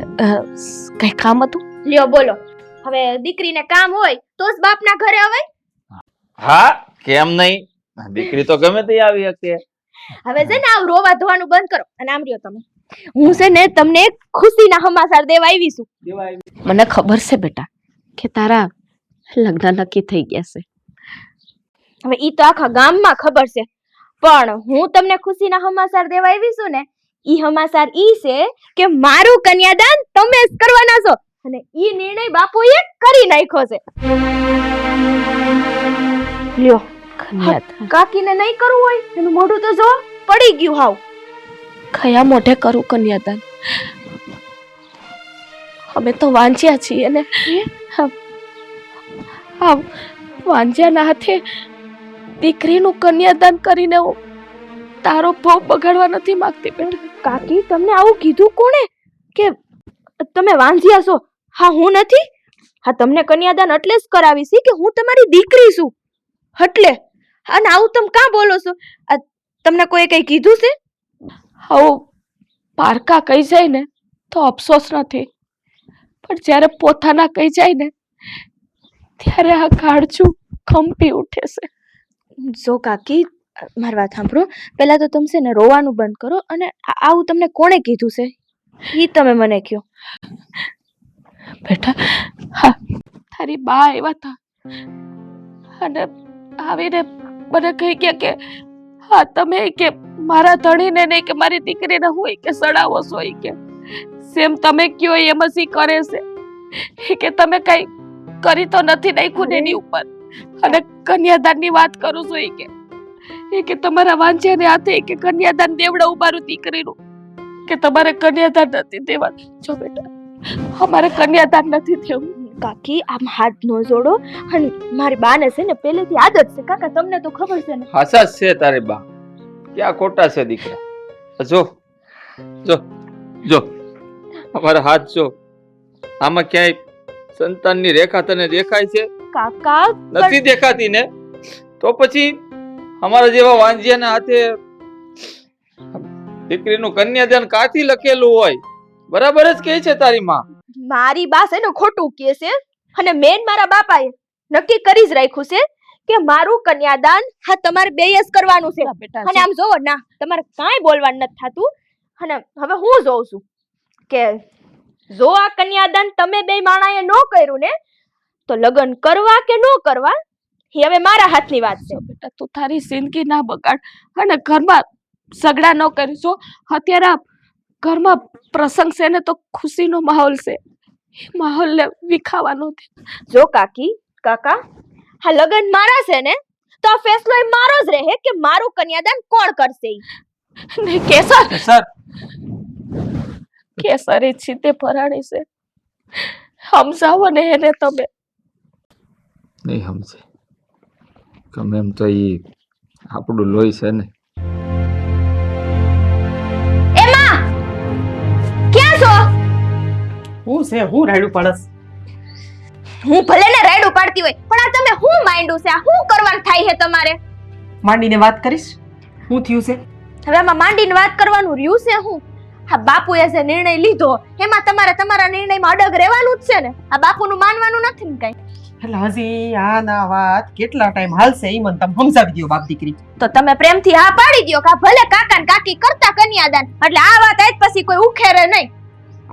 કઈ કામ હતું? લ્યો બોલો, હવે દીકરીને કામ હોય તો જ બાપના ઘરે અવાય. હા, કેમ નહીં, દીકરી તો ગમે તે આવી શકે. હવે છે ને આવ રોવા ધોવાનું બંધ કરો અને આમ રહ્યો તમે. હું છે ને તમને ખુશીના સમાચાર દેવા આવી છું. મને ખબર છે બેટા કે તારા લગ્ન નક્કી થઈ ગયા છે. હવે ઈ તો આખા ગામમાં ખબર છે, પણ હું તમને ખુશીના સમાચાર દેવા આવી છું ને, ઈ સમાચાર ઈ છે કે મારું કન્યાદાન તમે જ કરવાના છો અને ઈ નિર્ણય બાપુએ કરી નાખ્યો છે. લ્યો, કાકીને નહીં કરવું હોય એનું મોઢું તો જો પડી ગયું હાવ. કયા મોઢે કરું કન્યાદાન? અમે તો વાંચ્યા છીએ ને. હા, વાંચ્યાના હાથે દીકરીનું કન્યાદાન કરીને હું તારો ભોગ બગાડવા નથી માંગતી બેટા. કાકી, તમને આવું કીધું કોણે કે તમે વાંઝ્યા છો? હા, હું નથી. હા, તમને કન્યાદાન એટલે જ કરાવી છે કે હું તમારી દીકરી છું એટલે. અને આવું તમે કાં બોલો છો? તમને કોઈ કઈ કીધું છે? આવું પારકા કહી જાય ને તો અફસોસ નથી, પણ જ્યારે પોતાના કહી જાય ને ત્યારે આ કાળજું કંપી ઉઠે છે. જો કાકી, મારી વાત સાંભળો. પહેલા તો તમે છે ને રોવાનું બંધ કરો અને આવું તમને કોણે કીધું છે ઈ તમે મને કહો. બેટા, હા, તારી બા આવ્યા હતા અને આવીને મને કહી ગયા કે હા તમે કે મારા ધણીને નહીં કે મારી દીકરીને હોય કે સડાવો છો કે સેમ તમે કયો એમ જ કરે છે કે તમે કઈ કરી તો નથી નાખ્યું ને એની ઉપર. અને કન્યાદાનની વાત કરું છું કે તમારા વાંચ્યાને હાથે કે કન્યાદાન દેવડાવું મારું દીકરીનું કે તમારે કન્યાદાન નથી દેવા. જો બેટા, અમારે કન્યાદાન નથી દેવું. કાકી, આમ હાથ નો જોડો. અને મારી બાને છે ને પહેલેથી આદત છે. કાકા, તમને તો ખબર છે ને. હાસા જ છે તારી બા, ક્યાં ખોટા છે દીકરા. જો જો જો અમારા હાથ જો, આમાં ક્યાંય સંતાનની રેખા તને દેખાય છે? કાકા, નથી દેખાતી ને? તો પછી અમારા જેવા વાંજિયાના હાથે દીકરીનું કન્યાદાન કાથી લખેલું હોય? બરાબર જ કહે છે તારી માં. મારી બા છે ને ખોટું કહે છે અને મેન મારા બાપાએ નક્કી કરી જ રાખ્યું છે કે મારું કન્યાદાન હા તમારે બેય જ કરવાનું છે. બેટા, અને આમ જોવો ના, તમારે કાંઈ બોલવાનું નથી થાતું. અને હવે હું જોઉં છું કે જો આ કન્યાદાન તમે બે માણાએ ન કર્યું ને તો લગ્ન કરવા કે ન કરવા એ હવે મારા હાથની વાત છે. બેટા, તું તારી જિંદગી ના બગાડ અને ઘરમાં ઝઘડા ન કરીશો. અત્યારે આ ઘરમાં પ્રસંગ છે ને તો ખુશીનો માહોલ છે, એ માહોલને વિખાવાનો નથી. જો કાકી, કાકા, હા લગ્ન મારા છે ને તો આ ફેસલો એ મારો જ રહે કે મારું કન્યાદાન કોણ કરશે ઈ. ને કેસર સર, કેસર એ છીતે ભરાણી છે. સમજાવો ને એને તમે. નહીં સમજે. ગમે એમ તો ઈ આપણું લોહી છે ને. એમાં ક્યાં છો? હું છે, હું રાયડું પડસ. હું ભલે ને રેડું પાડતી હોય પણ આ તમે હું માંડ્યું છે? આ હું કરવાનું થાય છે તમારે? માંડીને વાત કરીશ શું થયું છે. હવે આમાં માંડીને વાત કરવાનું રહ્યું છે હું? આ બાપુએ જે નિર્ણય લીધો એમાં તમારે તમારા નિર્ણયમાં અડગ રહેવાનું જ છે ને. આ બાપુનું માનવાનું નથી ને કઈ. એટલે હજી આ ના વાત કેટલા ટાઈમ હાલશે ઈ મને તમે સમજાવી દો બાપ દીકરી. તો તમે પ્રેમથી હા પાડી દ્યો કે ભલે કાકા ને કાકી કરતા કન્યાદાન, એટલે આ વાત આજ પછી કોઈ ઉખેરે નહીં.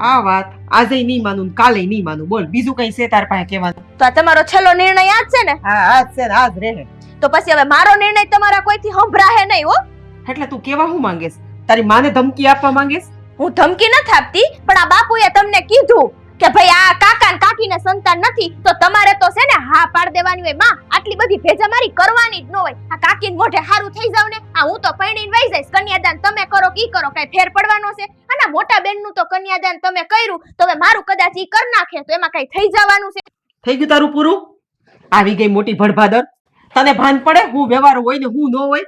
આ વાત આજે નહીં માનું કાલે નહીં માનું. બોલ બીજું કઈ છે તાર પાસે કહેવાનું? તો આ તમારો છેલ્લો નિર્ણય આ જ છે ને? હા આજ છે ને આજ રહે. તો પછી હવે મારો નિર્ણય તમારા કોઈથી સંભળાશે નહીં હો. એટલે તું કેવા હું માંગેસ? તારી માને ધમકી આપવા માંગેસ? હું ધમકી નથી આપતી, પણ આ બાપુએ તમને કીધું કે ભાઈ આ કાકા ને કાકીને સંતાન નથી તો તમારે તો છે ને હા પાડ દેવાની હોય. માં આટલી બધી ભેજામારી કરવાની જ ન હોય. આ કાકીને મોઢે હારું થઈ જાવ ને, આ હું તો પૈણીને વઈ જઈશ. કન્યાદાન તમે કરો કે ઈ કરો, કઈ ફેર પડવાનો છે? અને મોટા બેનનું તો કન્યાદાન તમે કર્યું તો હવે મારું કદાચ ઈ કર નાખે તો એમાં કઈ થઈ જવાનું છે? થઈ ગયું તારું પૂરું? આવી ગઈ મોટી ભડભાદર. તને ભાન પડે હું વ્યવહાર હોય ને હું ન હોય,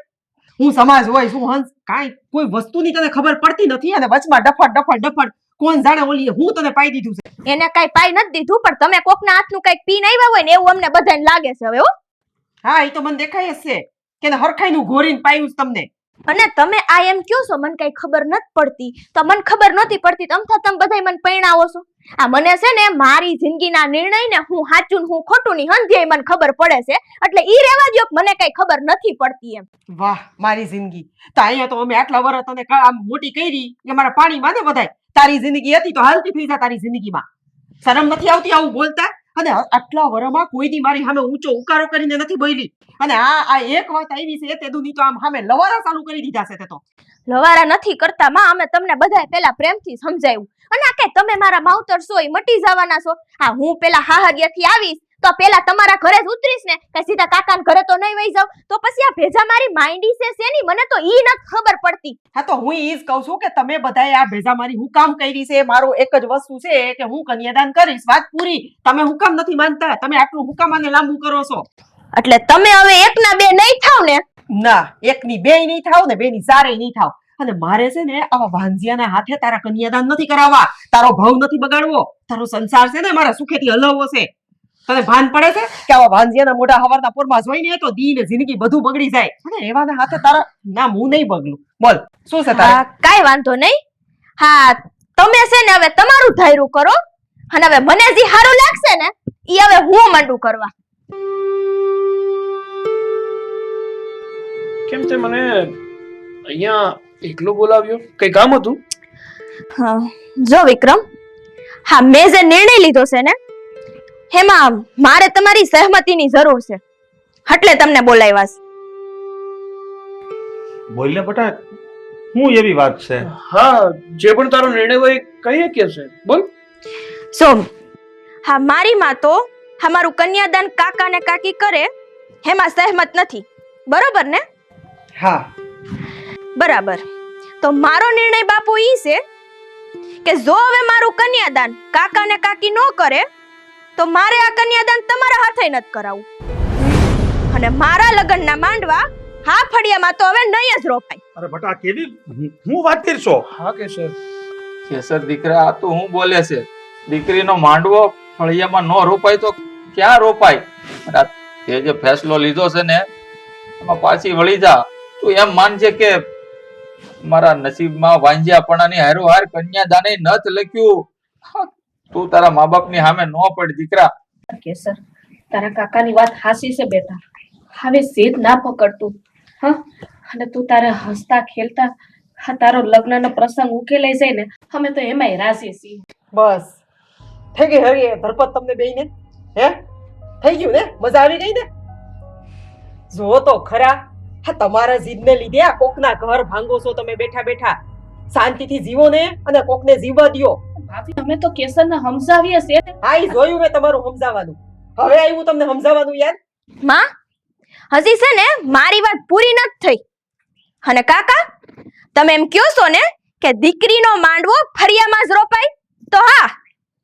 હું સમાજ હોય શું હંસ? કાંઈ કોઈ વસ્તુની તને ખબર પડતી નથી અને વચમાં ડફડ ડફડ ડફડ કોણ જાણે ઓલી હું તને પાઈ દીધું છે. એને કઈ પાઈ નથી દીધું, પણ તમે કોકના હાથનું કઈક પીને આવ્યા હોય ને એવું અમને બધાને લાગે છે હવે હો. હા એ તો મને દેખાય જ છે કે હરખાઈનું ઘોરીને પાયું તમને. અને તમે આ એમ કયો છો મને કઈ ખબર નથી પડતી, તો મને ખબર નથી પડતી તમથા તમે બધાય મને પૈણાવો છો. આ મને છે ને મારી જિંદગીના નિર્ણય ને હું સાચું હું ખોટું ની હંધ્યાય મને ખબર પડે છે, એટલે ઈ રહેવા દ્યો કે મને કઈ ખબર નથી પડતી એમ. વાહ મારી જિંદગી તો અહીંયા તો અમે આટલા વર્ષ તને આમ મોટી કરી કે મારા પાણીમાં ને બધાય. તારી જિંદગી હતી તો હાલતી થઈ જા તારી જિંદગીમાં. શરમ નથી આવતી આવું બોલતા? અને આટલા વરમાં કોઈ દી મારી સામે ઊંચો ઉકારો કરીને નથી બોલી. અને આ એક વાત આવી છે તે દુની તો આમ સામે લવારા ચાલુ કરી દીધા છે તે તો. લવારા નથી કરતા માં, અમે તમને બધાય પેલા પ્રેમથી સમજાવ્યું. અને આ કે તમે મારા માવતર છો ઈ મટી જવાના છો. આ હું પેલા હાહરિયાથી આવીશ તો પેલા તમારા ઘરે જ ઉતરીશ ને, કે સીધા કાકાના ઘરે તો નહીં વઈ જાવ. તો પછી આ ભેજા મારી માઇન્ડી છે શેની, મને તો ઈ નથી ખબર પડતી. હા તો હું ઈ જ કહું છું કે તમે બધાએ આ ભેજા મારી હું કામ કરી છે. મારો એક જ વસ્તુ છે કે હું કન્યાદાન કરીશ, વાત પૂરી. તમે હું કામ નથી માનતા? તમે આટલું હું કામ આને લાંબુ કરો છો? એટલે તમે હવે એકના બે નહીં થાવ ને? ના, એકની બેય નહીં થાવ ને બેની ચારેય નહીં થાવ. અને મારે છે ને આવા વાંજિયાના હાથે તારા કન્યાદાન નથી કરાવવા, તારો ભાવ નથી બગાડવો, તારો સંસાર છે ને મારા સુખેથી હલાવવો છે. તને ભાન પડે છે કે આવા વાંજિયાના મોઢા હવારના પોરમાં જોઈને તો દી ને જિંદગી બધું બગડી જાય. અને એવાના હાથે તારા ના હું નહીં બગલું. બોલ શું છે તારે? કાઈ વાંધો નહીં. હા તમે છે ને હવે તમારું ધાર્યું કરો, અને હવે મને જે સારું લાગશે ને ઈ હવે હું માંડું કરવા. કેમ તે મને અહીંયા એકલો બોલાવ્યો? કઈ કામ હતું? જો વિક્રમ, હા મેં જે નિર્ણય લીધો છે ને એમાં મારે તમારી સહમતીની જરૂર છે, એટલે તમને બોલાવ્યા છે. બોલ ને બટા, હું એવી વાત છે? હા, જે પણ તારો નિર્ણય હોય કહીએ કે છે, બોલ. સોમ, હા મારી માં તો અમારું કન્યાદાન કાકા ને કાકી કરે એમાં સહમત નથી, બરોબર ને? હા બરાબર. તો મારો નિર્ણય બાપુ ઈ છે કે જો હવે મારું કન્યાદાન કાકા ને કાકી નો કરે તો મારે આ કન્યાદાન તમારા હાથે નથી કરાવવું. અને મારા લગ્નના માંડવા હા ફળિયામાં તો હવે નહીં જ રોપાય. અરે બટા, કેવી હું વાત કરશો? હા કે સર. કેસર દીકરા, આ તો હું બોલે છે. દીકરીનો માંડવો ફળિયામાં ન રોપાય તો ક્યાં રોપાય? અને તે જે ફેસલો લીધો છે ને એમાં પાછી વળી જા. તું એમ માનજે કે મારા નસીબમાં વાંજિયાપણાની હારોહાર કન્યાદાને નથ લખ્યું. તું તારા મા બાપની સામે ન પડ દીકરા. કેસર, તારા કાકાની વાત હાસી છે બેટા. હવે સીધ ના પકડતું. હા, અને તું તારે હસતા ખેલતા તારો લગ્નનો પ્રસંગ ઉકેલાઈ જાય ને, અમે તો એમાંય રાજી છીએ. બસ થઈ ગઈ હરી ધરપત તમને બેયને? હે થઈ ગયું ને? મજા આવી ગઈ ને? જો તો ખરા, હા તમારા જીદને લીધે આ કોકના ઘર ભાંગો છો તમે બેઠા બેઠા. શાંતિથી જીવો ને અને કોકને જીવવા દ્યો. ભાભી, અમે તો કેસરને સમજાવીએ છીએ. હા ઈ જોયું મેં તમારું સમજાવવાનું. હવે આવ્યું તમને સમજાવવાનું યાર? માં, હજી છે ને મારી વાત પૂરી નથી થઈ. અને કાકા, તમે એમ કહો છો ને કે દીકરીનો માંડવો ફળિયામાં જ રોપાય? તો હા,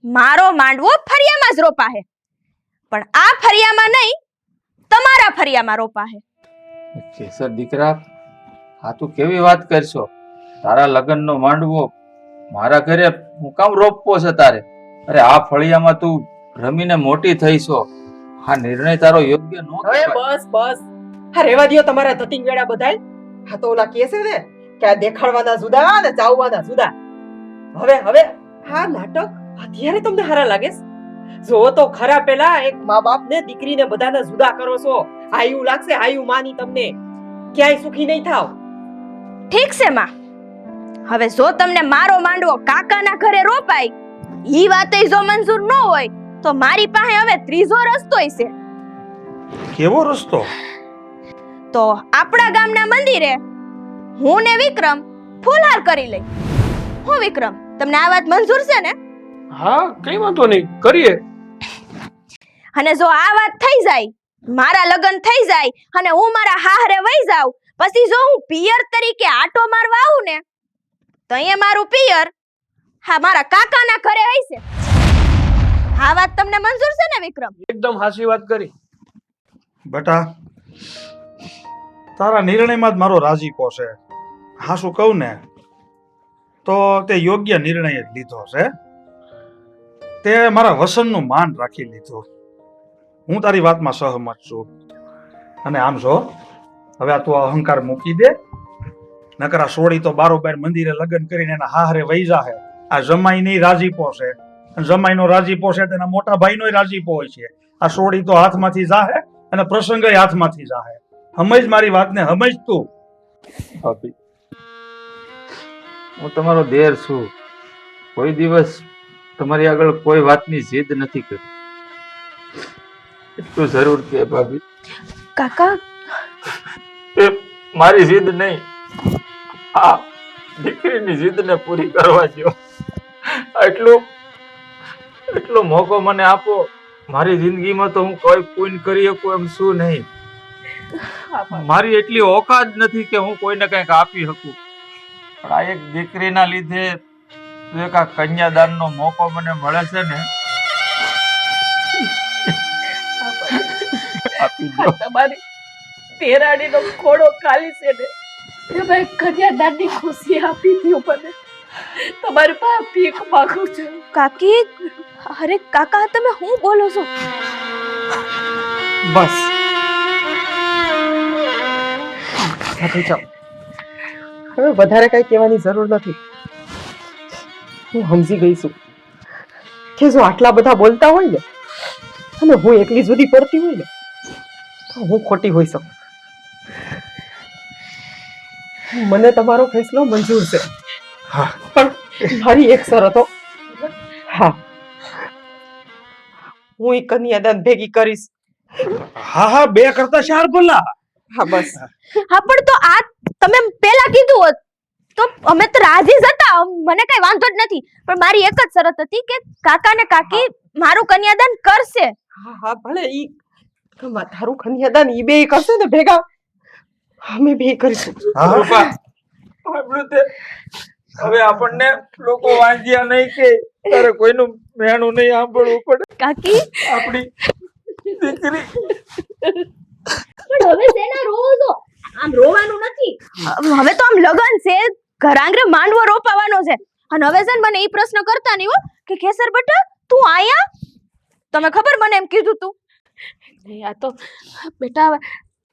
મારો માંડવો ફળિયામાં જ રોપાહે, પણ આ ફળિયામાં નહીં, તમારા ફળિયામાં રોપાહે. કેસર દીકરા, આ તું કેવી વાત કરશો? તારા લગ્નનો માંડવો મારા ઘરે હું કામ રોપવો છે તારે? અરે આ ફળિયામાં તું રમીને મોટી થઈ છો. આ નિર્ણય તારો યોગ્ય નો હવે બસ બસ, હા રેવા દ્યો તમારા ધતિંગ વેડા બધાય. હા તો ઓલા કહે છે ને કે આ દેખાડવાના જુદા અને ચાવવાના જુદા. હવે હવે હા નાટક અત્યારે તમને હારા લાગે છે? જો તો ખરા, પેલા એક મા બાપ ને દીકરીને બધાને જુદા કરો છો. આયુ લાગશે, આયુ માની તમને ક્યાંય સુખી નહીં થાવ. ઠીક છે માં, હવે જો તમને મારો માંડવો કાકાના ઘરે રોપાય ઈ વાતે જો મંજૂર ન હોય તો મારી પાસે હવે ત્રીજો રસ્તોય છે. કેવો રસ્તો? તો આપણા ગામના મંદિરે હું ને વિક્રમ ફૂલહાર કરી લઈ. હું વિક્રમ, તમને આ વાત મંજૂર છે ને? હા, કઈ વાંધો નહીં, કરીએ. અને જો આ વાત થઈ જાય, મારા લગ્ન થઈ જાય અને હું મારા હાહરે વઈ જાઉં, પછી જો હું પિયર તરીકે આટો મારવા આવું ને તો અહીંયા મારું પિયર હા મારા કાકાના ઘરે હશે. આ વાત તમને મંજૂર છે ને વિક્રમ? એકદમ હાસી વાત કરી. બટા, તારા નિર્ણયમાં જ મારો રાજીપો છે. હા શું કહું ને તો તે યોગ્ય નિર્ણય જ લીધો છે. તે મારા વસનનું માન રાખી લીધું. હું તારી વાતમાં સહમત છું. અને આમ જો, હવે આ તું અહંકાર મૂકી દે. નકરા સોડી તો બારોબાર મંદિરે લગ્ન કરીને એના હાહરે વહી જાહે. આ જમાઈ નહીં રાજીપો છે, જમાઈનો રાજીપો છે તેના મોટા ભાઈનો રાજીપો હોય છે. આ સોડી તો હાથમાંથી જાહે અને પ્રસંગ હાથમાંથી જાહે. સમજ મારી વાતને, સમજ તું. ભાભી, હું તમારો દેર છું. કોઈ દિવસ તમારી આગળ કોઈ વાતની જીદ નથી કરી. એટલું જરૂર કે ભાભી. કાકા એ મારી જીદ નહીં, આ દીકરીની જીદને પૂરી કરવા દો. એટલો મોકો મને આપો. મારી જિંદગીમાં તો હું કોઈ પુણ્ય કરી શકું એમ શું નહીં. મારી એટલી ઓકાત નથી કે હું કોઈને કંઈક આપી શકું. પણ આ એક દીકરીના લીધે એક આ કન્યાદાનનો મોકો મને મળે છે ને, આપી દો. તમારી તેરાણીનો ખોડો ખાલી છે ને, તમે કન્યાદાનની ખુશી આપી દી મને. તમારી પાસે ભીખ માંગુ છું. કાકી, અરે કાકા તમે શું બોલો છો? બસ હા થઈ જાઓ. હવે વધારે કઈ કહેવાની જરૂર નથી. હું સમજી ગઈ છું કે જો આટલા બધા બોલતા હોય ને અને હું એકલી જુદી પડતી હોય ને તો હું ખોટી હોઈ શકું. મને તમારો ફેસલો મંજૂર છે, પણ મારી એક શરતો. હા, હું એ કન્યાદાન ભેગી કરીશ. હા હા, 2 કરતા 4 ભલા. હા બસ. હા પણ તો આ તમે પહેલા કીધું હોત તો અમે તો રાજી જ હતા, મને કઈ વાંધો જ નથી. પણ મારી એક જ શરત હતી કે કાકા ને કાકી મારું કન્યાદાન કરશે. હા હા, ભલે ઈ તારું કન્યાદાન ઈ બે કરશે ને ભેગા, અમે બે કરીશું. રૂપા, આપણું તે હવે આપણને લોકો વાંજ્યા નહીં કે તારે કોઈનું મેણું નહીં સાંભળવું પડે. કાકી આપણી દીકરી પણ હવે શેના રોવો છો? આમ રોવાનું નથી. હવે તો આમ લગન છે, ઘર આંગણે માંડવો રોપાવાનો છે. અને હવે છે ને મને એ પ્રશ્ન કરતા નહીં હો કે કેસર બટા તું આયા, તમે ખબર મને એમ કીધું તું. નહીં, આ તો બેટા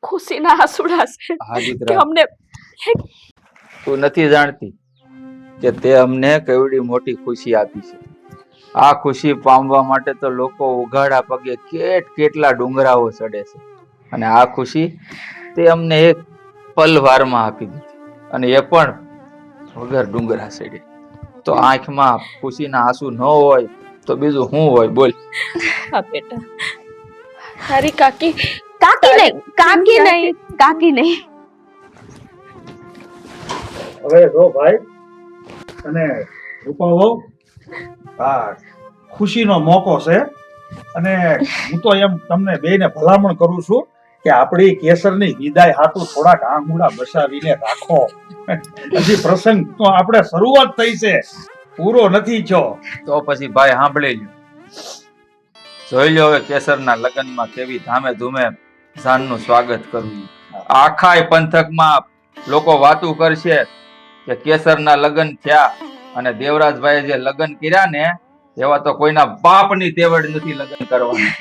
ખુશીના આંસુડા છે હા કે દીકરા, અમને તું નથી જાણતી કે તે અમને કેવડી મોટી ખુશી આપી છે. આ ખુશી પામવા માટે તો લોકો ઉઘાડા પગે કેટલા ડુંગરાઓ ચડે છે. અને આ ખુશી તે અમને એક પલવારમાં આપી દીધી, અને એ પણ વગર ડુંગરા ચડે. તો આંખમાં ખુશીના આંસુ ન હોય તો બીજું શું હોય બોલ? હા બેટા, તારી કાકી કાકી નહીં, કાકી નહીં, કાકી નહીં. હવે જો ભાઈ અને રૂપાવો, આ ખુશીનો મોકો છે અને હું તો એમ તમને બેયને ભલામણ કરું છું કે આપણી કેસરની વિદાય હાટુ થોડાક આંગુડા બસાવીને રાખો. હજી પ્રસંગ તો આપણે શરૂઆત થઈ છે, પૂરો નથી થયો. તો પછી ભાઈ સાંભળી લ્યો, જોઈ લ્યો હવે કેસરના લગ્નમાં કેવી ધામે ધૂમે જાનનું સ્વાગત કરવું. આખા પંથકમાં લોકો વાતું કરશે કે કેસરના લગ્ન થયા અને દેવરાજભાઈએ જે લગ્ન કર્યા ને એવા તો કોઈના બાપની તેવડ નથી લગ્ન કરવાની.